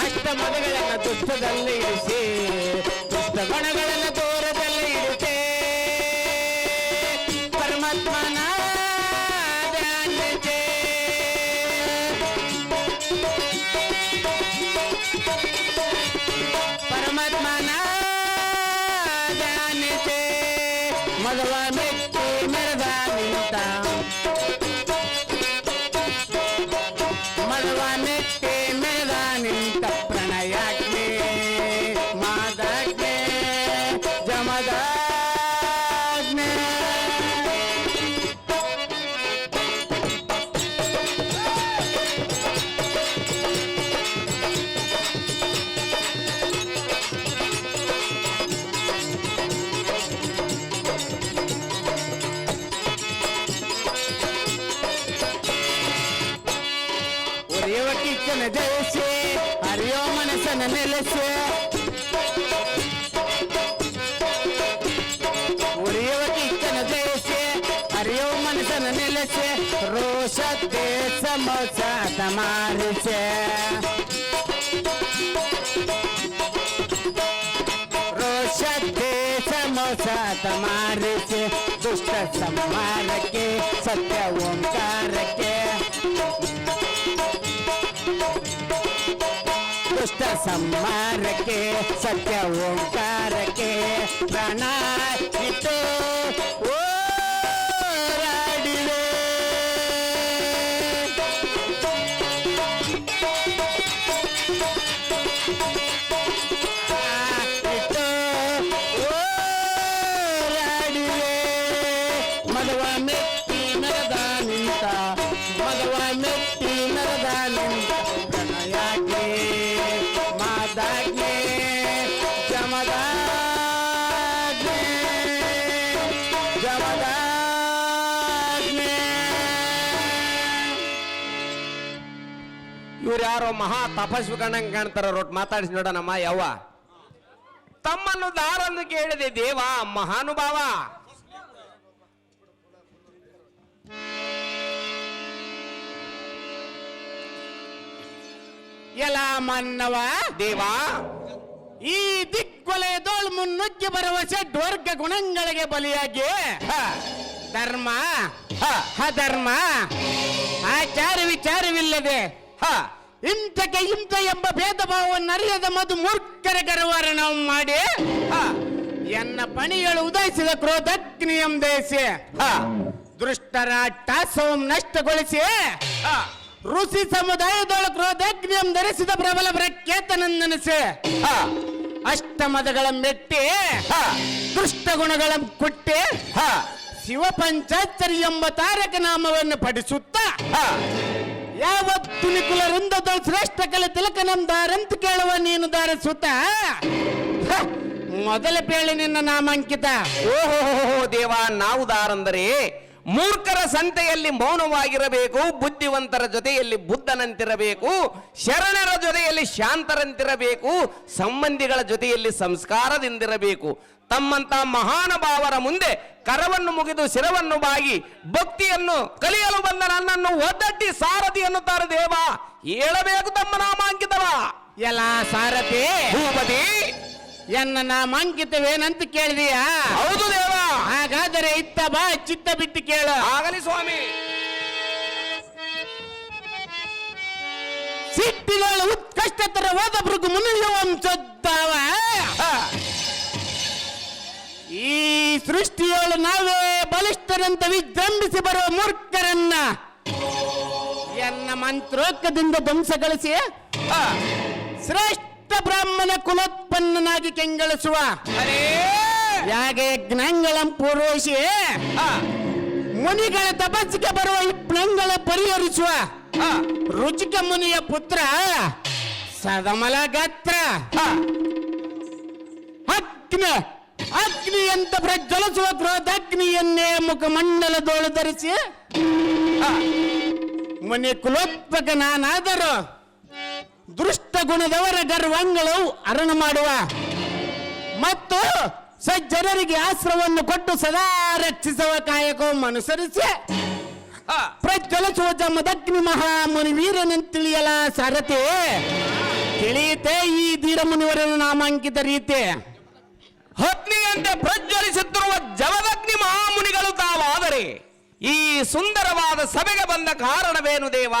ಅಷ್ಟಮದಗಳನ್ನು ದುಷ್ಟದಲ್ಲಿ ಇರಿಸಿ ದುಷ್ಟ ಗುಣಗಳನ್ನು ದೂರದಲ್ಲಿ ಇಡುತ್ತೆ. ಪರಮಾತ್ಮನ ಧ್ಯಾನಿಸಿ ಪರಮಾತ್ಮನ ಧ್ಯಾನಿಸಿ ಮದುವ ಮೆಟ್ಟಿ ಮೆರೆದ ನಿಂತ ಮದುವ ಮೆಟ್ಟಿ ಮೆರೆದ ನಿಂತ ಪ್ರಣಯಾಗ್ನಿ ಮಾದಾಗ್ನಿ ಜಮದಾಗ್ನಿ ಉರಿಯುವ ಕಿಚ್ಚನ ಜಯಿಸಿ ಹರಿಯೋ ಮನಸ್ಸನ್ನು ನೆಲೆಸಿ ಉರಿಯುವ ಕಿಚ್ಚನ ಜಯಿಸಿ ಹರಿಯೋ ಮನಸ್ಸನ್ನು ನೆಲೆಸಿ ರೋಷ ದೇಶ ಮೋಸ ತಮಾರಿಸಿ ರೋಷ ದೇಶ ಮೋಸ ತಮಾರಿಸಿ ದುಷ್ಟ ಸಂಹಾರಕ್ಕೆ ಸತ್ಯ ಓಂಕಾರಕ್ಕೆ ದುಷ್ಟ ಸಂಹಾರಕ್ಕೆ ಸತ್ಯ ಓಂಕಾರಕ್ಕೆ ಪ್ರಾಣ ಇಟ್ಟು ಹೋರಾಡಿದೆ. ಇಟ್ಟು ಹೋರಾಡಿದೆ. ಮದುವ ಮೆಟ್ಟಿ ಮೆರೆದ ನಿಂತ ಮದುವ ಮೆಟ್ಟಿ ಮೆರೆದ ನಿಂತ ಪ್ರಣಯಾಗ್ನಿ ಮಾದಾಗ್ನಿ ಜಮದಾಗ್ನಿ ಜಮದಾಗ್ನಿ. ಇವ್ರ್ಯಾರೋ ಮಹಾ ತಪಸ್ವಿ ಕಂಡಂಗೆ ಕಾಣ್ತಾರ. ರೊಟ್ಟು ಮಾತಾಡಿಸಿ ನೋಡೋಣಮ್ಮ ಯವ್ವ. ತಮ್ಮನ್ನು ದಾರನ್ನು ಕೇಳಿದೆ ದೇವ ಮಹಾನುಭಾವ. ಎಲ ಮನ್ನವ ದೇವ ಈ ದಿಗ್ವಲಯದೋಳು ಮುನ್ನುಗ್ಗಿ ಬರುವ ಷಡ್ವರ್ಗ ಗುಣಗಳಿಗೆ ಬಲಿಯಾಗಿ ಧರ್ಮ ಅಧರ್ಮ ಆಚಾರ ವಿಚಾರವಿಲ್ಲದೆ ಇಂಥಕ್ಕೆ ಇಂಥ ಎಂಬ ಭೇದ ಭಾವವನ್ನು ಅರಿಯದ ಮಧು ಮೂರ್ಖರ ಗರ್ವಾರಣವು ಮಾಡಿ ಎನ್ನ ಪಣಿಗಳು ಉದಯಿಸಿದ ಕ್ರೋಧಗ್ನಿಯಂ ದೇಸಿ ದುಷ್ಟರ ಟಾಸವಂ ನಷ್ಟಗೊಳಿಸಿ ಋಷಿ ಸಮುದಾಯದೊಳ ಕ್ರೋಧಗ್ನಿಯಂ ಧರಿಸಿದ ಪ್ರಬಲ ಪ್ರಖ್ಯಾತನಂದನಿಸಿ ಅಷ್ಟಮದಗಳ ಮೆಟ್ಟಿ ದುಷ್ಟ ಗುಣಗಳ ಕುಟ್ಟಿ ಶಿವ ಪಂಚಾಕ್ಷರಿ ಎಂಬ ತಾರಕ ನಾಮವನ್ನು ಪಡಿಸುತ್ತಾ ಯಾವತ್ತು ನಿಕುಲ ವೃಂದದೊಳ ಶ್ರೇಷ್ಠ ಕಲೆ ತಿಲಕನಂದಾರಂತ ಕೇಳುವ ನೀನು ಧಾರಿಸುತ್ತ ಮೊದಲ ಪೇಳಿ ನಿನ್ನ ನಾಮಾಂಕಿತ. ಓಹೋ ದೇವ, ನಾವು ದಾರಂದರೆ ಮೂರ್ಖರ ಸಂತೆಯಲ್ಲಿ ಮೌನವಾಗಿರಬೇಕು, ಬುದ್ಧಿವಂತರ ಜೊತೆಯಲ್ಲಿ ಬುದ್ಧನಂತಿರಬೇಕು, ಶರಣರ ಜೊತೆಯಲ್ಲಿ ಶಾಂತರಂತಿರಬೇಕು, ಸಂಬಂಧಿಗಳ ಜೊತೆಯಲ್ಲಿ ಸಂಸ್ಕಾರದಿಂದಿರಬೇಕು. ತಮ್ಮಂತ ಮಹಾನುಭಾವರ ಮುಂದೆ ಕರವನ್ನು ಮುಗಿದು ಶಿರವನ್ನು ಬಾಗಿ ಭಕ್ತಿಯನ್ನು ಕಲಿಯಲು ಬಂದ ನನ್ನನ್ನು ಒದ್ದಟ್ಟಿ ಸಾರಥಿ ಎನ್ನುತ್ತಾರೆ ದೇವ. ಹೇಳಬೇಕು ತಮ್ಮ ನಾಮಾಂಕಿತವ. ಎಲ್ಲ ಸಾರಥಿ ಭೂಪತಿ ಎನ್ನ ನಾಮಾಂಕಿತವೇನಂತ ಕೇಳಿದೀಯಾ? ಹೌದು ದೇವ. ಹಾಗಾದರೆ ಇತ್ತ ಬಾ, ಚಿತ್ತ ಬಿಟ್ಟು ಕೇಳು. ಆಗಲಿ ಸ್ವಾಮಿ. ಸಿಟ್ಟಿಗಳ ಉತ್ಕಷ್ಟತರವಾದ ಭೃಗು ಮುನಿಯ ವಂಶೋದ್ಭವ ಈ ಸೃಷ್ಟಿಯೊಳು ನಾವೇ ಬಲಿಷ್ಠರಂತ ವಿಜೃಂಭಿಸಿ ಬರುವ ಮೂರ್ಖರನ್ನ ಎನ್ನ ಮಂತ್ರೋಕ್ಕದಿಂದ ಧ್ವಂಸಗೊಳಿಸಿ ಶ್ರೇಷ್ಠ ಬ್ರಾಹ್ಮಣ ಕುಲೋತ್ಪನ್ನನಾಗಿ ಕೆಂಗಳಿಸುವ ಯಾಗೆ ಯಜ್ಞಾಂಗಳಂ ಪೂರ್ವಶಿ ಮುನಿಗಳ ತಪಸ್ಸಿಗೆ ಬರುವ ಯಜ್ಞಗಳ ಪರಿಹರಿಸುವ ರುಚಿಕ ಮುನಿಯ ಪುತ್ರ ಸದಮಲ ಗಾತ್ರ ಅಗ್ನಿ ಅಗ್ನಿಯಂತ ಪ್ರಜ್ವಲಿಸುವ ಕ್ರೋಧಾಗ್ನಿಯನ್ನೇ ಮುಖಮಂಡಲದೋಳು ಧರಿಸಿ ಮುನಿ ಕುಲೋತ್ಪಕ ನಾನಾದರೂ ದುಷ್ಟ ಗುಣದವರ ಗರ್ವಂಗಳು ಅರಣ ಮಾಡುವ ಮತ್ತು ಸಜ್ಜನರಿಗೆ ಆಶ್ರವನ್ನು ಕೊಟ್ಟು ಸದಾ ರಕ್ಷಿಸುವ ಕಾಯಕವನ್ನು ಅನುಸರಿಸಿ ಪ್ರಜ್ವಲಿಸುವ ಜಮದಗ್ನಿ ಮಹಾಮುನಿ ವೀರನಂತಿಳಿಯಲ ಸಾರಥಿ ತಿಳಿಯುತ್ತೆ ಈ ಧೀರ ಮುನಿವರನ್ನು ನಾಮಾಂಕಿತ ರೀತಿ ಅಗ್ನಿಯಂತೆ ಪ್ರಜ್ವಲಿಸುತ್ತಿರುವ ಜಮದಗ್ನಿ ಮಹಾಮುನಿಗಳು ತಾವಾದರೆ ಈ ಸುಂದರವಾದ ಸಭೆಗೆ ಬಂದ ಕಾರಣವೇನು ದೇವ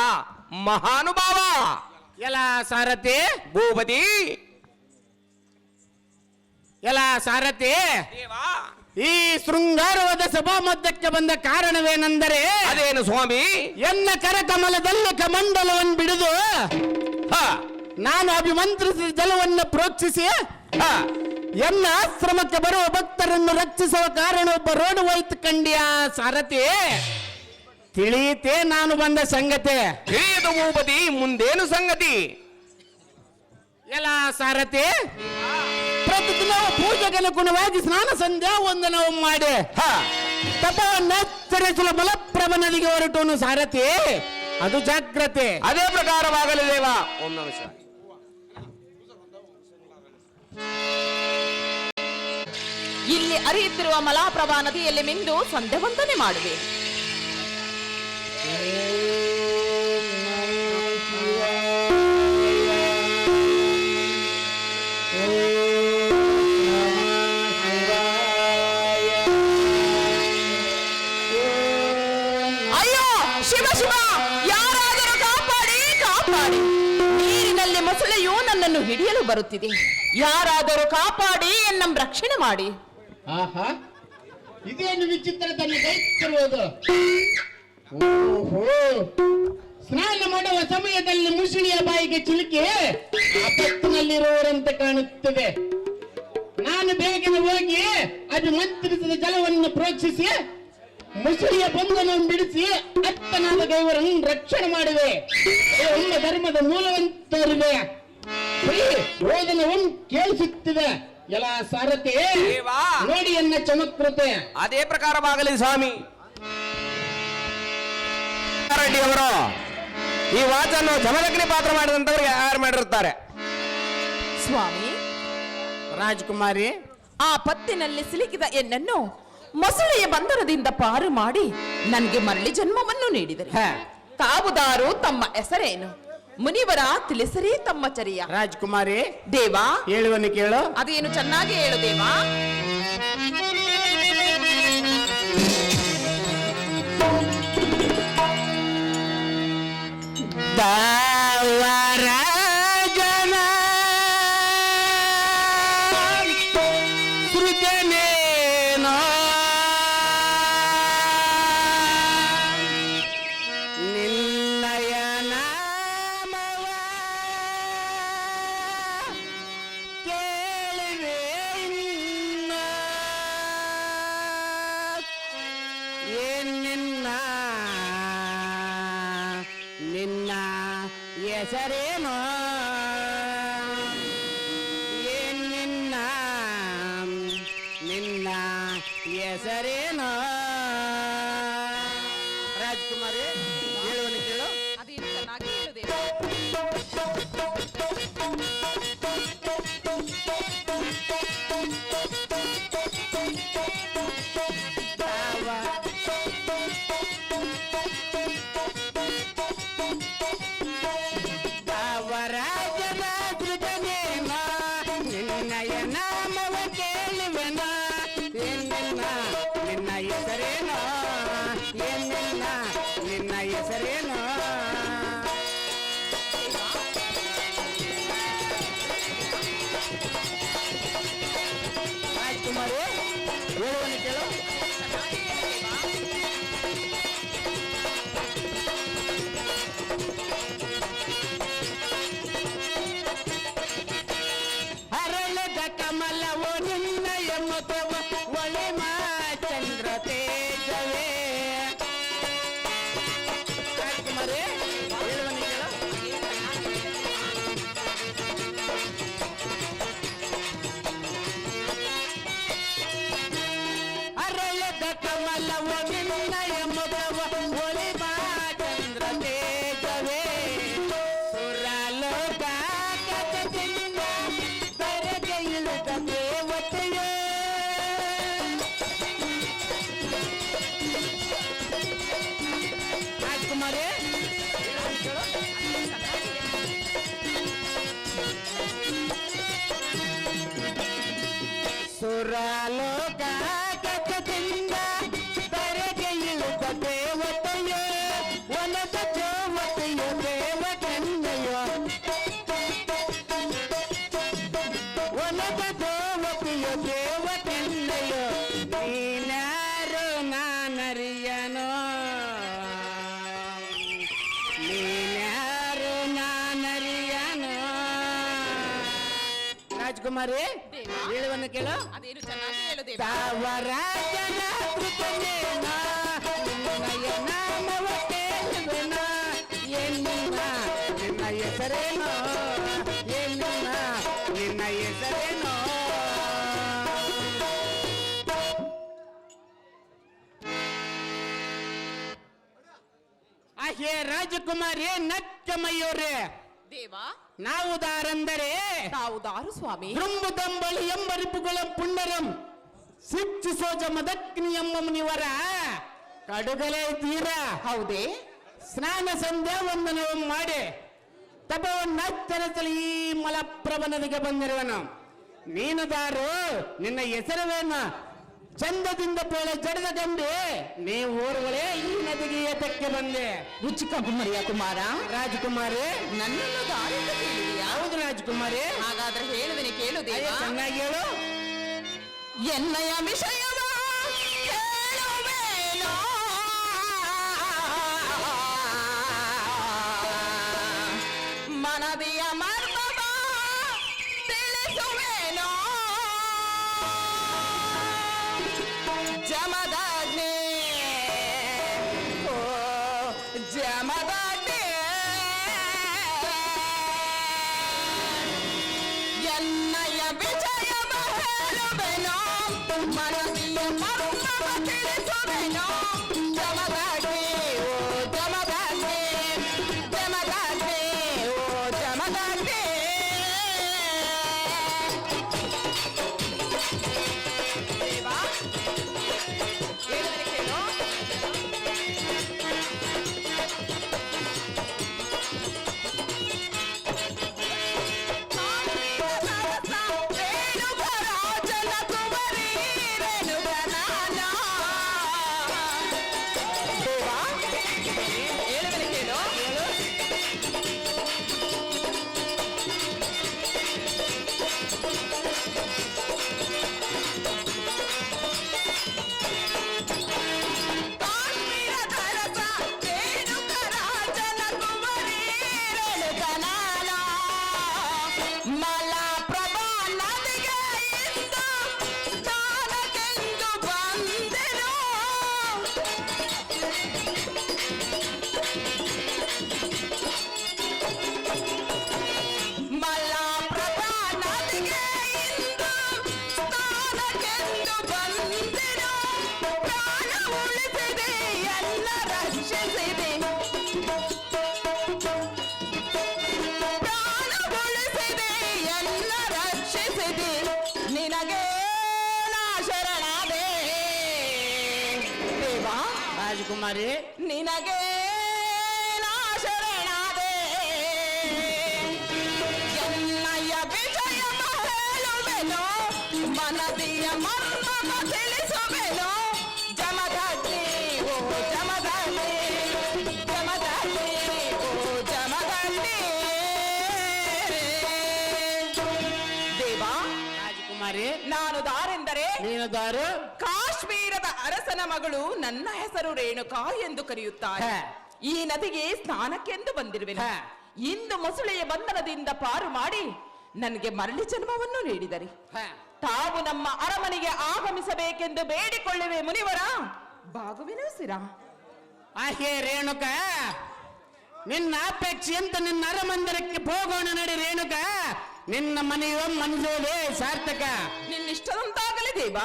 ಮಹಾನುಭಾವ? ಎಲ ಸಾರಥಿ ಭೂಪತಿ ಎಲ ಸಾರಥಿ ದೇವಾ, ಈ ಶೃಂಗಾರವಾದ ಸಭಾ ಮಧ್ಯಕ್ಕೆ ಬಂದ ಕಾರಣವೇನೆಂದರೆ ಅದೇನು ಸ್ವಾಮಿ? ಎನ್ನ ಕರಕಮಲದಲ್ಲಿ ಕಮಂಡಲವನ್ನು ಬಿಡಿದು ಹ ನಾನು ಅಭಿಮಂತ್ರಿಸಿದ ಜಲವನ್ನು ಪ್ರೋಕ್ಷಿಸಿ ಹ ಎನ್ನ ಆಶ್ರಮಕ್ಕೆ ಬರುವ ಭಕ್ತರನ್ನು ರಕ್ಷಿಸುವ ಕಾರಣ ಒಬ್ಬ ರೋಡ್ ವೈತ್ ಕಂಡಿಯ ಸಾರಥಿ ತಿಳಿಯುತ್ತೆ ನಾನು ಬಂದ ಸಂಗತಿ. ತಿಳಿಯದು ಭೂಪತಿ, ಮುಂದೇನು ಸಂಗತಿ? ಎಲ್ಲ ಸಾರಥಿ ಪ್ರತಿದಿನ ಪೂಜೆಗನುಗುಣವಾಗಿ ಸ್ನಾನ ಸಂಧ್ಯಾ ವಂದನವು ಮಾಡಿ ತಪವನ್ನೆಚ್ಚರಿಸಲು ಮಲಪ್ರಭ ನದಿಗೆ ಹೊರಟೋನು ಸಾರಥಿ. ಅದು ಜಾಗ್ರತೆ. ಅದೇ ಪ್ರಕಾರವಾಗಲಿ ದೇವ. ಓಂ ನಮಃ ಶಿವಾಯ. ಇಲ್ಲಿ ಹರಿಯುತ್ತಿರುವ ಮಲಾಪ್ರಭಾ ನದಿಯಲ್ಲಿ ಮಿಂದು ಸಂಧ್ಯಾ ವಂದನೆ ಮಾಡುವೆ. ಅಯ್ಯೋ ಶಿವ ಶಿವ, ಯಾರಾದರೂ ಕಾಪಾಡಿ ಕಾಪಾಡಿ, ನೀರಿನಲ್ಲಿ ಮೊಸಳೆಯು ನನ್ನನ್ನು ಹಿಡಿಯಲು ಬರುತ್ತಿದೆ. ಯಾರಾದರೂ ಕಾಪಾಡಿ ಎನ್ನ ರಕ್ಷಣೆ ಮಾಡಿ. ಆಹಾ, ಇದೇನು ವಿಚಿತ್ರ ತನ್ನ ಕೈತಿರುವುದು. ಓಹೋ, ಸ್ನಾನ ಮಾಡುವ ಸಮಯದಲ್ಲಿ ಮುಸುಳಿಯ ಬಾಯಿಗೆ ಚಿಲುಕಿ ಆಪತ್ತಿನಲ್ಲಿರುವವರಂತೆ ಕಾಣುತ್ತದೆ. ನಾನು ಬೇಗನೆ ಹೋಗಿ ಅಭಿಮಂತ್ರಿಸಿದ ಜಲವನ್ನು ಪ್ರೋಕ್ಷಿಸಿ ಮುಸುಳಿಯ ಬಂಧನವನ್ನು ಬಿಡಿಸಿ ಅತ್ತನಾದ ಗೈವರನ್ನು ರಕ್ಷಣೆ ಮಾಡುವೆ. ಒಮ್ಮ ಧರ್ಮದ ಮೂಲವಂತರಿವೆ. ರೋದನವನ್ನು ಕೇಳಿಸುತ್ತಿದೆ. ಎಲ್ಲ ಸಾರಥಿ ದೇವಾ, ನೋಡಿ ಎನ್ನ ಚಮತ್ಕೃತೆ. ಅದೇ ಪ್ರಕಾರವಾಗಲಿ ಸ್ವಾಮಿ. ರೆಡ್ಡಿ ಅವರು ಈ ವಾಚನ್ನು ಜಮದಗ್ನಿ ಪಾತ್ರ ಮಾಡಿದಂತವ್ರಿಗೆ ಯಾರು ಮಾಡಿರುತ್ತಾರೆ? ಸ್ವಾಮಿ, ರಾಜಕುಮಾರಿ, ಆ ಪತ್ತಿನಲ್ಲಿ ಸಿಲುಕಿದ ಎನ್ನನ್ನು ಮೊಸಳೆಯ ಬಂಧನದಿಂದ ಪಾರು ಮಾಡಿ ನನಗೆ ಮರಳಿ ಜನ್ಮವನ್ನು ನೀಡಿದರೆ ತಾವುದಾರು, ತಮ್ಮ ಹೆಸರೇನು? ಮುನಿವರ ತಿಳಿಸರಿ ತಮ್ಮ ಚರಿಯ. ರಾಜಕುಮಾರಿ ದೇವಾ, ಹೇಳುವನು ಕೇಳು. ಅದೇನು ಚೆನ್ನಾಗಿ ಹೇಳು ದೇವಾ. ದಾವರಾಜನ ಸೃಜನೇನೋ ನಿನ್ನಯ ನಾಮವ ಕೇಳಿವೆ ಇನ್ನ. ನಿನ್ನ ನಿನ್ನ ಹೆಸರೇನೋ? ನಿನ್ನ ನಿನ್ನ ಹೆಸರೇನೋ? ರಾಜಕುಮಾರಿ ಹೇಳುವನು ಕೇಳು. ಅದೇನು ಚೆನ್ನಾಗಿ ಹೇಳು ದೇವಾ. ದಾವರಾಜನ ಸೃಜನೇನೋ ನಿನ್ನಯ ನಾಮವ ಕೇಳುವೆನ. ನಿನ್ನ ನಿನ್ನ ಹೆಸರೇನೋ? ನಿನ್ನ ನಿನ್ನ ಹೆಸರೇನೋ? ರಾಜಕುಮಾರಿ ಹೇಳುವನು ಕೇಳು. ಅರಳದ ಕಮಲವು ನಿನ್ನಯ ಮುಖವ ಒಳಿಮ ಚಂದ್ರ ತೇಜವೇ. ರಾಜಕುಮಾರಿ ಹೇಳುವನು ಕೇಳು. ಅರಳದ ಕಮಲವು ನಿನ್ನಯ ಮುಖವ ಒಳಿಮ ಚಂದ್ರ ತೇಜವೇ. ಸುರಲೋಕ ಸುರಲೋಕ ಗಜದಿಂದ ಧರೆಗೆ ಇಳಿದ ದೇವತೆಯೋ ಒಲದ ದೇವತೆಯೋ ದೇವಕನ್ಯೆಯೋ ಒಲದ ದೇವತೆಯೋ ದೇವಕನ್ಯೆಯೋ ನೀನ್ಯಾರು ನಾನರಿಯನೋ ನೀನ್ಯಾರು ನಾನರಿಯನೋ. ರಾಜ್ಕುಮಾರಿ ಹೇಳುವನ್ನು ಕೇಳು. ಅದೇನು ಚೆನ್ನಾಗಿ ಹೇಳು ದೇವ. ತಾವರಾಜನ ಕೃಪೆಯೇನ ನಿನ್ನಯ ನಾಮವ ಕೇಳುವೆನ ಎನ್ನಿನ ನಿನ್ನ ಹೆಸರೇನೋ ಎನ್ನಿನ ನಿನ್ನ ಹೆಸರೇನೋ. ಹೇ ರಾಜಕುಮಾರಿ ನಕ್ಕಮಯೂರೇ, ದೇವ ನಾವುದಾರೆಂದರೆ ತಾವುದಾರು ಸ್ವಾಮಿ. ದಂಬಳಿ ಎಂಬ ರಿಪುಗಳ ಪುಂಡರಂ ಶಿಕ್ಷಿಸೋಜ ಮದಕ್ನಿ ಎಂಬ ಮುನಿವರ ಕಡುಗಲೇ ತೀರ. ಹೌದೇ? ಸ್ನಾನ ಸಂಧ್ಯಾ ವಂದನವ ಮಾಡಿ ತಪವನ್ನಾಚರಿಸಲು ಈ ಮಲಪ್ರಭ ನದಿಗೆ ಬಂದಿರುವನು. ನೀನು ದಾರು, ನಿನ್ನ ಹೆಸರುವೇನು? ಚಂದದಿಂದ ಪೇಳ ಜಡದ ಗಂಡಿ ನೀ ಊರುಗಳೇ ಈ ನದಿಗೆ ಏತಕ್ಕೆ ಬಂದೆ? ರುಚಿಕ ಕುಮಾರಿಯ ಕುಮಾರ. ರಾಜಕುಮಾರಿ, ನನ್ನನ್ನು ದಾರಿಂದ ಕೇಳಿದೆಯಾ? ಹೌದು ರಾಜಕುಮಾರಿ. ಹಾಗಾದ್ರೆ ಹೇಳುವೆನೆ ಕೇಳು ದೇವ. ಚೆನ್ನಾಗಿ ಹೇಳು. ಎನ್ನಯ ವಿಷಯವ ಹೇಳುವೇನೋ, ಮನದಿಯ ಮರ್ಮವ ತಿಳಿಸುವೇನೋ, ಜಮದಾಗ್ನಿ ಓ ಜಮದಾಗ್ನಿ ಎನ್ನಯ ವಿಜಯವ ಹೇಳುವೆನೋ, ಮನದಿಯ ಮರ್ಮವ ತಿಳಿಸುವೆನೋ, ಜಮದಾಗ್ನಿ ಓ ಜಮದಾಗ್ನಿ ಜಮದಾಗ್ನಿ ಓ ಜಮದಾಗ್ನಿ. ದೇವ ಹೇಳಿದರೆ ಕೇಳು. ರೇಣುಕರಾಜನ ಕುವರಿ ರೇಣುಕನಾನ. ದೇವ ಹೇಳಿದರೆ ಕೇಳು. ಕಾಶ್ಮೀರದ ರಸ ರೇಣುಕರಾಜನ ಕುವರಿ ರೇಣುಕನಾನ. ಮಲಪ್ರಭಾ ನದಿಗೆ ಇಂದ ಸ್ನಾನಕ್ಕೆಂದು ಬಂದೆನು. ಮಲಪ್ರಭಾ ನದಿಗೆ ಇಂದ ಸ್ನಾನಕ್ಕೆಂದು ಬಂದೆನು. ಪ್ರಾಣ ಉಳಿಸಿದೆ ಎಲ್ಲ ರಕ್ಷಿಸಿದೆ, ಪ್ರಾಣ ಉಳಿಸಿದೆ ಎಲ್ಲ ರಕ್ಷಿಸಿದೆ, ನಿನಗೆ ನಾ ಶರಣಾದೆ ದೇವ. ರಾಜಕುಮಾರಿ, ನಿನಗೆ ನಾ ಶರಣಾದೆ. ಎನ್ನಯ ವಿಜಯವ ಹೇಳುವೆನೋ, ಮನದಿಯ ಮರ್ಮವ ತಿಳಿಸುವೆನೋ, ಜಮದಾಗ್ನಿ ಓ ಜಮದಾಗ್ನಿ ಜಮದಾಗ್ನಿ ಓ ಜಮದಾಗ್ನಿ. ದೇವ ರಾಜಕುಮಾರಿ, ನಾನು ದಾರೆಂದರೆ ನೀನು ದಾರು. ಕಾಶ್ಮೀರದ ಅರಸನ ಮಗಳು, ನನ್ನ ಹೆಸರು ರೇಣುಕಾ ಎಂದು ಕರೆಯುತ್ತಾರೆ. ಹ. ಈ ನದಿಗೆ ಸ್ನಾನಕ್ಕೆಂದು ಬಂದಿರುವೆನು. ಹ. ಇಂದು ಮೊಸಳೆಯ ಬಂಧನದಿಂದ ಪಾರು ಮಾಡಿ ನನಗೆ ಮರಳಿ ಜನ್ಮವನ್ನು ನೀಡಿದರೆ ತಾವು ನಮ್ಮ ಅರಮನೆಗೆ ಆಗಮಿಸಬೇಕೆಂದು ಬೇಡಿಕೊಳ್ಳುವೆ ಮುನಿವರ. ಬಾಗುವೆನು ಸಿರ. ಹೇ ರೇಣುಕ, ನಿನ್ನ ಅಪೇಕ್ಷೆಯಂತ ನಿನ್ನ ಅರಮಂದಿರಕ್ಕೆ ಹೋಗೋಣ ನಡಿ ರೇಣುಕ. ನಿನ್ನ ಮನೆಯ ಮನಸೋದೆ ಸಾರ್ಥಕ. ನಿನ್ನಿಷ್ಟದಂತಾಗಲಿ ದೇವ.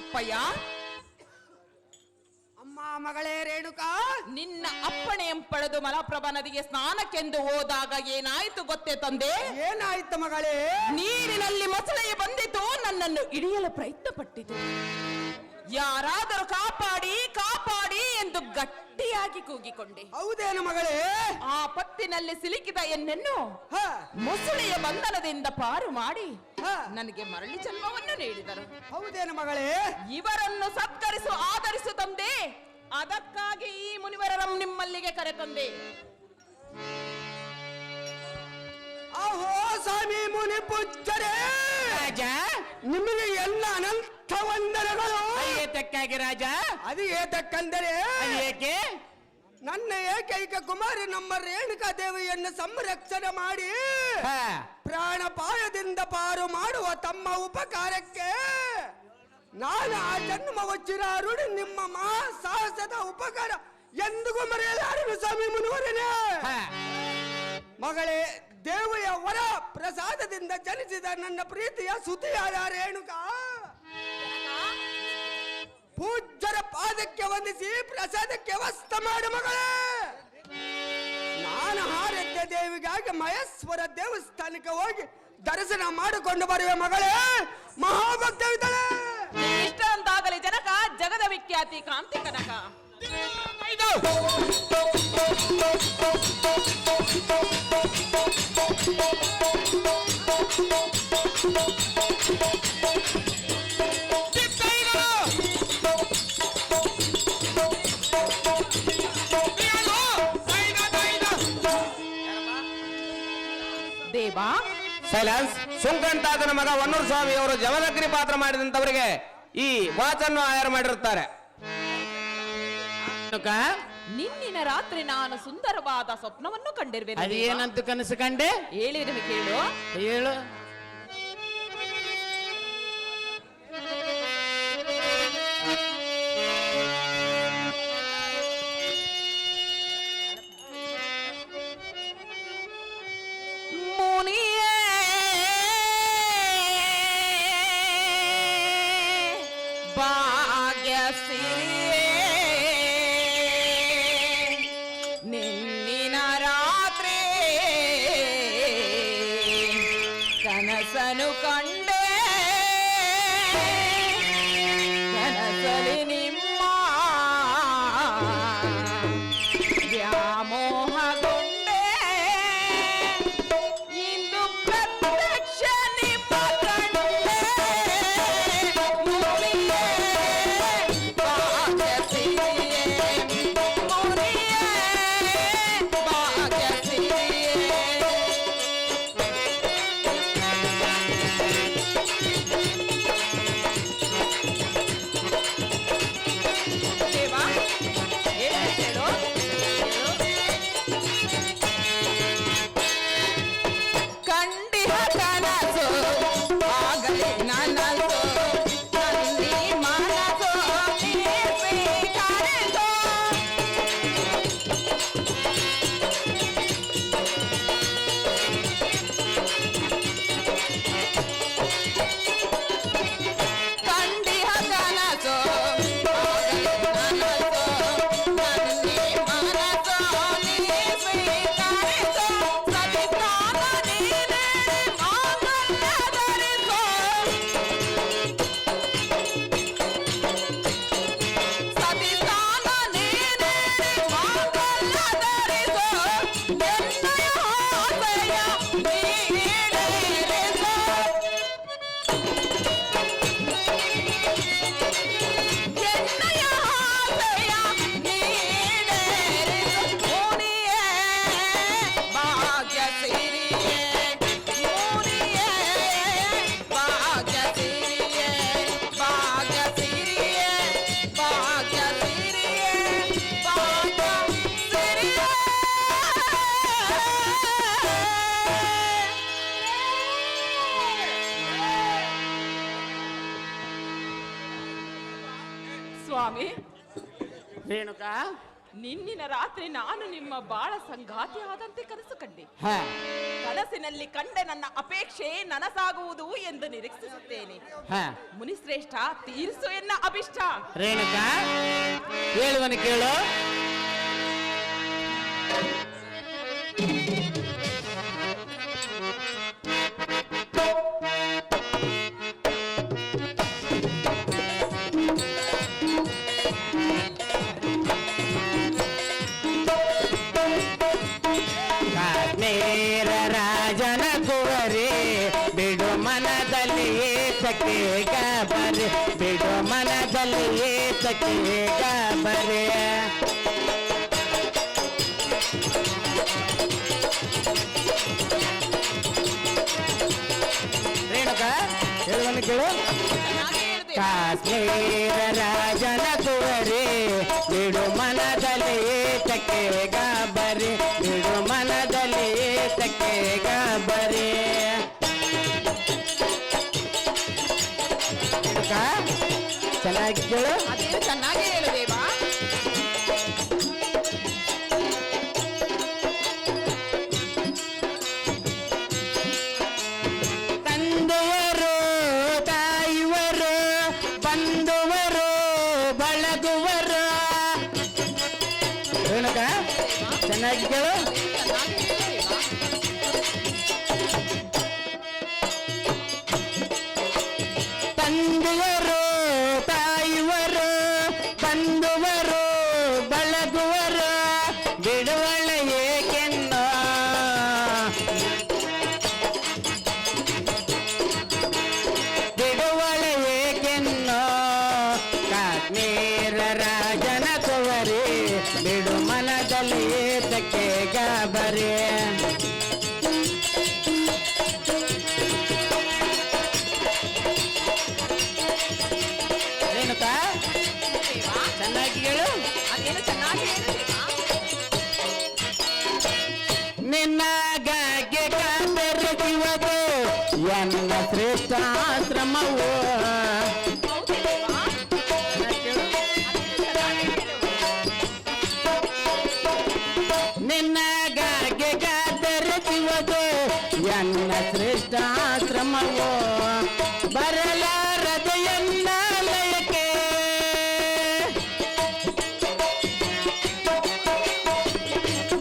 ಅಪ್ಪಯ್ಯ, ಅಮ್ಮ ಮಗಳೇ ರೇಣುಕಾ, ನಿನ್ನ ಅಪ್ಪಣೆಯಂ ಪಡೆದು ಮಲಪ್ರಭಾ ನದಿಗೆ ಸ್ನಾನಕ್ಕೆಂದು ಹೋದಾಗ ಏನಾಯ್ತು ಗೊತ್ತೇ ತಂದೆ? ಏನಾಯ್ತು ಮಗಳೇ? ನೀರಿನಲ್ಲಿ ಮೊಸಳೆಯು ಬಂದಿತು, ನನ್ನನ್ನು ಹಿಡಿಯಲು ಪ್ರಯತ್ನ ಪಟ್ಟಿತು. ಯಾರಾದರೂ ಕಾಪಾಡಿ ಕಾಪಾಡಿ ಎಂದು ಗಟ್ಟಿಯಾಗಿ ಕೂಗಿಕೊಂಡೆ. ಹೌದೇನು ಮಗಳೇ? ಆ ಪತ್ತಿನಲ್ಲಿ ಸಿಲುಕಿದ ಎನ್ನನ್ನು ಹ, ಮೊಸಳೆಯ ಬಂಧನದಿಂದ ಪಾರು ಮಾಡಿ ಹ. ನನಗೆ ಮರಳಿ ಜನ್ಮವನ್ನು ನೀಡಿದರು. ಹೌದೇನು ಮಗಳೇ? ಇವರನ್ನು ಸತ್ಕರಿಸು, ಆಧರಿಸು ತಂದೆ. ಅದಕ್ಕಾಗಿ ಈ ಮುನಿವರರನ್ನು ನಿಮ್ಮಲ್ಲಿಗೆ ಕರೆತಂದೆ. ಅಹೋ ಸ್ವಾಮಿ ಮುನಿ ಪೂಜ್ಯರೇ, ರಾಜ ನಿಮಗೆ ಎಲ್ಲ ಅನಂತ ವಂದನೆಗಳು. ಏತಕ್ಕಾಗಿ ರಾಜ? ಅದು ಏತಕ್ಕೆಂದರೆ ಅದು ಏಕೆ? ನನ್ನ ಏಕೈಕ ಕುಮಾರಿ ನಮ್ಮ ರೇಣುಕಾ ದೇವಿಯನ್ನು ಸಂರಕ್ಷಣೆ ಮಾಡಿ ಹಾ. ಪ್ರಾಣಪಾಯದಿಂದ ಪಾರು ಮಾಡುವ ತಮ್ಮ ಉಪಕಾರಕ್ಕೆ ನಾನು ಆ ಜನ್ಮವ ಚಿರಾರುಡಿ ನಿಮ್ಮ ಮಹಾ ಸಾಹಸದ ಉಪಕಾರ ಎಂದಿಗೂ ಮರೆಯಲಾರನು ಸ್ವಾಮಿ ಮುನಿವರನೇ. ಹಾ. ಮಗಳೇ, ದೇವಿಯ ವರ ಪ್ರಸಾದದಿಂದ ಜನಿಸಿದ ನನ್ನ ಪ್ರೀತಿಯ ಸುತಿಯಾದ ರೇಣುಕಾ ಪೂಜ್ಯರ ಪಾದಕ್ಕೆ ವಂದಿಸಿ ಪ್ರಸಾದಕ್ಕೆ ವ್ಯವಸ್ಥೆ ಮಾಡು ಮಗಳೇ. ನಾನು ಆರಾಧ್ಯ ದೇವಿಗಾಗಿ ಮಹೇಶ್ವರ ದೇವಸ್ಥಾನಕ್ಕೆ ಹೋಗಿ ದರ್ಶನ ಮಾಡಿಕೊಂಡು ಬರುವೆ ಮಗಳೇ. ಮಹಾಭಕ್ತವಿದ್ದಾಳೆ. ಇಷ್ಟ ಅಂತಾಗಲಿ ಜನಕ, ಜಗದ ವಿಖ್ಯಾತಿ ಕಾಂತಿ ಕನಕ. ದೇವಾ, ಸೈಲೆನ್ಸ್. ಸುಂಕಂತಾದನ ಮಗ ವನ್ನೂರು ಸ್ವಾಮಿ ಅವರು ಜಮದಗ್ನಿ ಪಾತ್ರ ಮಾಡಿದಂತವರಿಗೆ ಈ ವಾಚನ್ನು ಆಯಾರ ಮಾಡಿರುತ್ತಾರೆ. ನಿನ್ನಿನ ರಾತ್ರಿ ನಾನು ಸುಂದರವಾದ ಸ್ವಪ್ನವನ್ನು ಕಂಡಿರುವೆ. ಅದೇನಂತ ಕನಸು ಕಂಡೆ? ಹೇಳಿರುವೆ ಕೇಳು. ಹೇಳು. ಮುನಿಯೇ ಭಾಗ್ಯ ಸಿರಿಯೇ, ನಿನ್ನಿನ ರಾತ್ರಿ ಕನಸನು ಕಂಡೆ, ಕನಸಲಿ ನಿಮ್ಮ ವ್ಯಾಮೋಹಗೊಂಡೆ, ಇಂದು ಪ್ರತ್ಯಕ್ಷ ನಿಮ್ಮ ಕಂಡೆ. ಮುನಿಯೇ ಭಾಗ್ಯ ಸಿರಿಯೇ, ಮುನಿಯೇ ಭಾಗ್ಯ ಸಿರಿಯೇ. ದೇವಾ, ಏನು ಹೇಳು? ಕಂಡಿಹ ಕನಸು ಆಗಲೇ ನನಸು, ನಂದಿ ಮನಸು ಕರೆಸು. ಕಂಡಿಹ ಕನಸು ಆಗಲೇ ನನಸು, ನಂದಿ ಮನಸು ಕರೆಸು. ಸತಿಸ್ನಾನ ನೀನೇ ಮಾಂಗಲ್ಯ ಧರಿಸು, ಸತಿಸ್ನಾನ ನೀನೇ ಮಾಂಗಲ್ಯ ಧರಿಸು. ಎನ್ನಯ ಆಸೆಯ ನೀಡೇರಿಸು, ಎನ್ನಯ ಆಸೆಯ ನೀಡೇರಿಸು. ಮುನಿಯೇ ಭಾಗ್ಯ ಸಿರಿಯೇ, ಮುನಿಯೇ ಭಾಗ್ಯ ಸಿರಿಯೇ, ಭಾಗ್ಯ ಸಿರಿಯೇ, ಭಾಗ್ಯ ಸಿರಿಯೇ, ಭಾಗ್ಯ ಸಿರಿಯೇ. ಸ್ವಾಮಿ, ರೇಣುಕಾ. ನಿನ್ನಿನ ರಾತ್ರಿ ನಾನು ನಿಮ್ಮ ಬಾಳ ಸಂಗಾತಿ ಆದಂತೆ ಕನಸು ಕಂಡೆ. ಹಾ. ಕನಸಿನಲ್ಲಿ ಕಂಡೆ ನನ್ನ ಅಪೇಕ್ಷೆ ನನಸಾಗುವುದು ಎಂದು ನಿರೀಕ್ಷಿಸುತ್ತೇನೆ. ಹಾ. ಮುನಿಶ್ರೇಷ್ಠ, ತೀರಿಸು ಎನ್ನ ಅಭಿಷ್ಟ. ರೇಣುಕಾ, ಹೇಳುವನು ಕೇಳು. ಏತಕ್ಕೆ ಗಾಬರಿ ಬಿಡು ಮನದಲ್ಲಿ ಏತಕ್ಕೆ ಗಾಬರಿ ರೇಣುಕ ಹೇಳುವನ್ನು ಕೇಳು ಕಾಶ್ಮೀರ ರಾಜನ ಕುವರಿ ಬಿಡು ಮನದಲ್ಲಿ ಏತಕ್ಕೆ ಗಾಬರಿ ಬಿಡು ಮನದಲ್ಲಿ ಏತಕ್ಕೆ ಗಾಬರಿ ಚೆನ್ನಾಗಿ ಕೇಳು ಅದೇನು ಚೆನ್ನಾಗಿ ಹೇಳು ದೇವಾ. ತಂದೆಯರು ತಾಯಿಯವರು ಬಂಧುವರು ಬಳಗುವರು ರೇಣುಕ ಚೆನ್ನಾಗಿ ಕೇಳು ಚೆನ್ನಾಗಿ ಹೇಳು ದೇವಾ. ತಂದೆಯರು ತಾಯಿಯವರು ಬಂಧುವರು ಬಳಗುವರು ಬಿಡುವಳ ಏಕೆನ್ನೋ ಬಿಡುವಳ ಏಕೆನ್ನೋ ಕಾಶ್ಮೀರ ರಾಜನ ಕುವರಿ ಬಿಡು ಮನದಲ್ಲಿ ಏತಕ್ಕೆ ಗಾಬರಿ ರೇಣುಕ ದೇವಾ, ಚೆನ್ನಾಗಿ ಹೇಳು ಅದೇನು ಚೆನ್ನಾಗಿ ಹೇಳು ದೇವಾ. ನಿನ್ನಗಾಗೆ ಕಾದರಿಸುವುದು ಎನ್ನ ಶ್ರೇಷ್ಠ ಆಶ್ರಮವು ಹೌದು ದೇವಾ. ಅದೇನು ಚೆನ್ನಾಗಿ ಹೇಳು. ನಿನ್ನಗಾಗೆ ಕಾದರಿಸುವುದು ಎನ್ನ ಶ್ರೇಷ್ಠ ಆಶ್ರಮವು ಬರಲಾರದು ಎನ್ನ ಲಯಕ್ಕೆ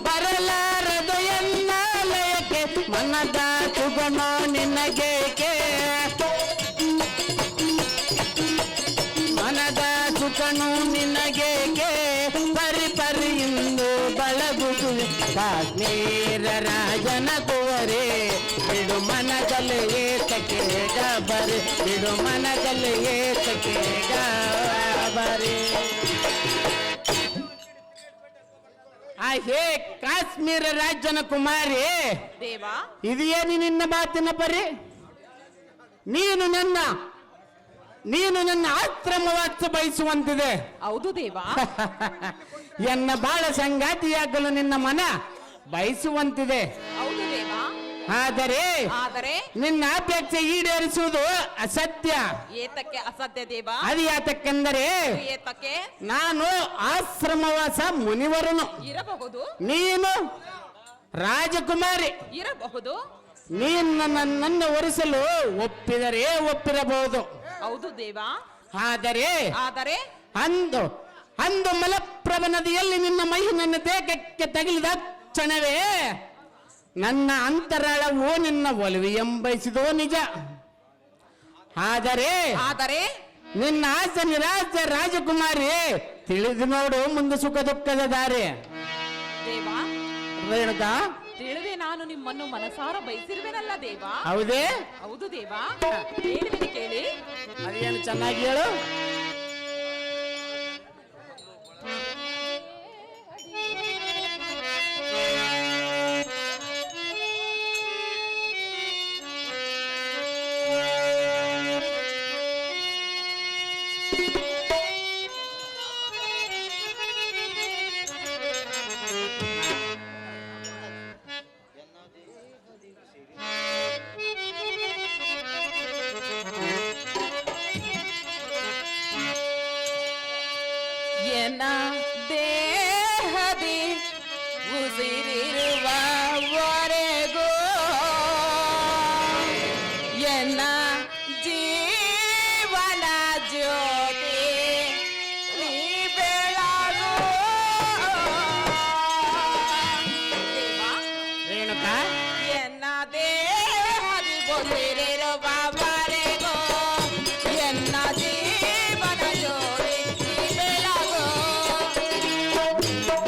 ಬರಲಾರದು ಎನ್ನ ಲಯಕ್ಕೆ ಮನದ ಸುಗಮ ನಿನಗೇಕೆ ಮನದ ಸುಖನು ನಿನಗೇಕೆ ಪರಿ ಪರಿಯಿಂದ ಬಳಗುದು ಕಾಶ್ಮೀರ ರಾಜನ ಕುವರಿ ಬಿಡು ಮನದಲ್ಲಿ ಏತಕ್ಕೆ ಗಾಬರಿ ಬಿಡು ಮನದಲ್ಲಿ ಏತಕ್ಕೆ ಗಾಬರಿ ಆ ಹೇ ಕಾಶ್ಮೀರ ರಾಜನ ಕುಮಾರಿ ದೇವಾ, ಇದೇನು ನಿನ್ನ ಮಾತಿನ ಪರಿ ನೀನು ನನ್ನ ಆಶ್ರಮವಾಸ ಬಯಸುವಂತಿದೆ ಹೌದು ದೇವಾ. ಎನ್ನ ಬಾಳ ಸಂಗಾತಿಯಾಗಲು ನಿನ್ನ ಮನ ಬಯಸುವಂತಿದೆ ಹೌದು ದೇವಾ. ಆದರೆ ಆದರೆ ನಿನ್ನ ಅಪೇಕ್ಷೆ ಈಡೇರಿಸುವುದು ಅಸತ್ಯ ಏತಕ್ಕೆ ಅಸಾಧ್ಯ ದೇವಾ. ಅದು ಯಾತಕ್ಕೆಂದರೆ ಏತಕ್ಕೆ ನಾನು ಆಶ್ರಮವಾಸ ಮುನಿವರನು ಇರಬಹುದು ನೀನು ರಾಜಕುಮಾರಿ ಇರಬಹುದು. ನೀನು ನನ್ನನ್ನು ಒರೆಸಲು ಒಪ್ಪಿದರೆ ಒಪ್ಪಿರಬಹುದು ಹೌದು ದೇವಾ. ಆದರೆ ಆದರೆ ಅಂದು ಮಲಪ್ರಭ ನದಿಯಲ್ಲಿ ನಿನ್ನ ಮೈ ನನ್ನ ದೇಹಕ್ಕೆ ತಗುಲಿದ ಕ್ಷಣವೇ ನನ್ನ ಅಂತರಾಳವು ನಿನ್ನ ಒಲವಿ ಎಂಬೈಸಿದೋ ನಿಜ. ಆದರೆ ಆದರೆ ನಿನ್ನ ಆಸೆ ನಿರಾಶ ರಾಜಕುಮಾರಿ ತಿಳಿದು ನೋಡು ಮುಂದೆ ಸುಖ ದುಃಖದ ದಾರಿ ದೇವಾ, ರೇಣುಕ ತಿಳಿದೆ ನಾನು ನಿಮ್ಮನ್ನು ಮನಸಾರ ಬಯಸಿರುವೆನಲ್ಲ ದೇವಾ. ಹೌದೇ ಹೌದು ದೇವಾ. ಹೇಳುವೆನು ಕೇಳಿ. ಅದೇನು ಚೆನ್ನಾಗಿ ಹೇಳು ಎನ್ನ ದೇಹದಿ ಉಸಿರಿರುವವರೆಗೂ ಎನ್ನ ಜೀವನ ಜ್ಯೋತಿ ನೀ ಬೆಳಗು. ದೇವಾ, ರೇಣುಕ ಎನ್ನ ದೇಹದಿ ಉಸಿರಿರುವವರೆಗೂ ಎನ್ನ ಜೀವನ ಜ್ಯೋತಿ ನೀ ಬೆಳಗು.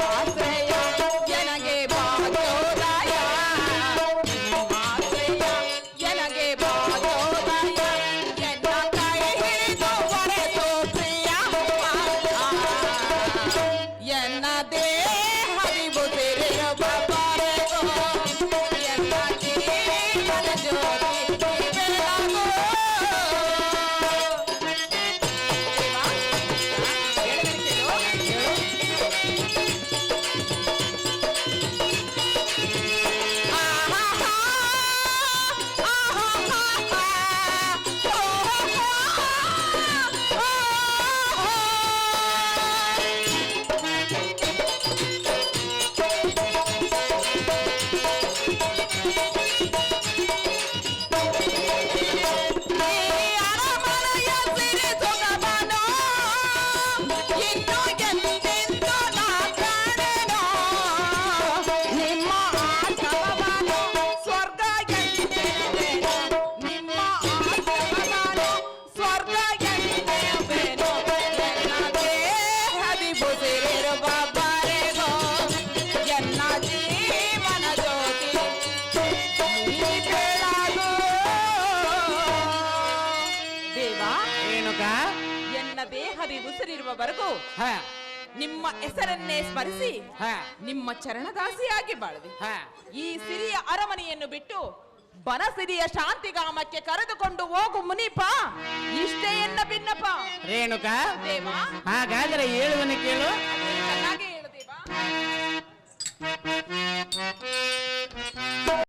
ಆಶ್ರಯ ನನಗೆ ಬಾಧೋದಯ, ಆಶ್ರಯ ನನಗೆ ಬಾಧೋದಯ, ಎನ್ನ ದೇಹದಿ ಉಸಿರಿರುವವರೆಗೂ ನಿಮ್ಮ ಹೆಸರನ್ನೇ ಸ್ಮರಿಸಿ ನಿಮ್ಮ ಚರಣದಾಸಿಯಾಗಿ ಬಾಳುವೆ. ಈ ಸಿರಿಯ ಅರಮನೆಯನ್ನು ಬಿಟ್ಟು ಬನಸಿರಿಯ ಶಾಂತಿಗಾಮಕ್ಕೆ ಕರೆದುಕೊಂಡು ಹೋಗು ಮುನಿಪ. ಇಷ್ಟೇ ಎನ್ನ ಭಿನ್ನಪ ರೇಣುಕಾ, ದೇವ. ಹಾಗಾದರೆ ಹೇಳುವನು ಕೇಳು.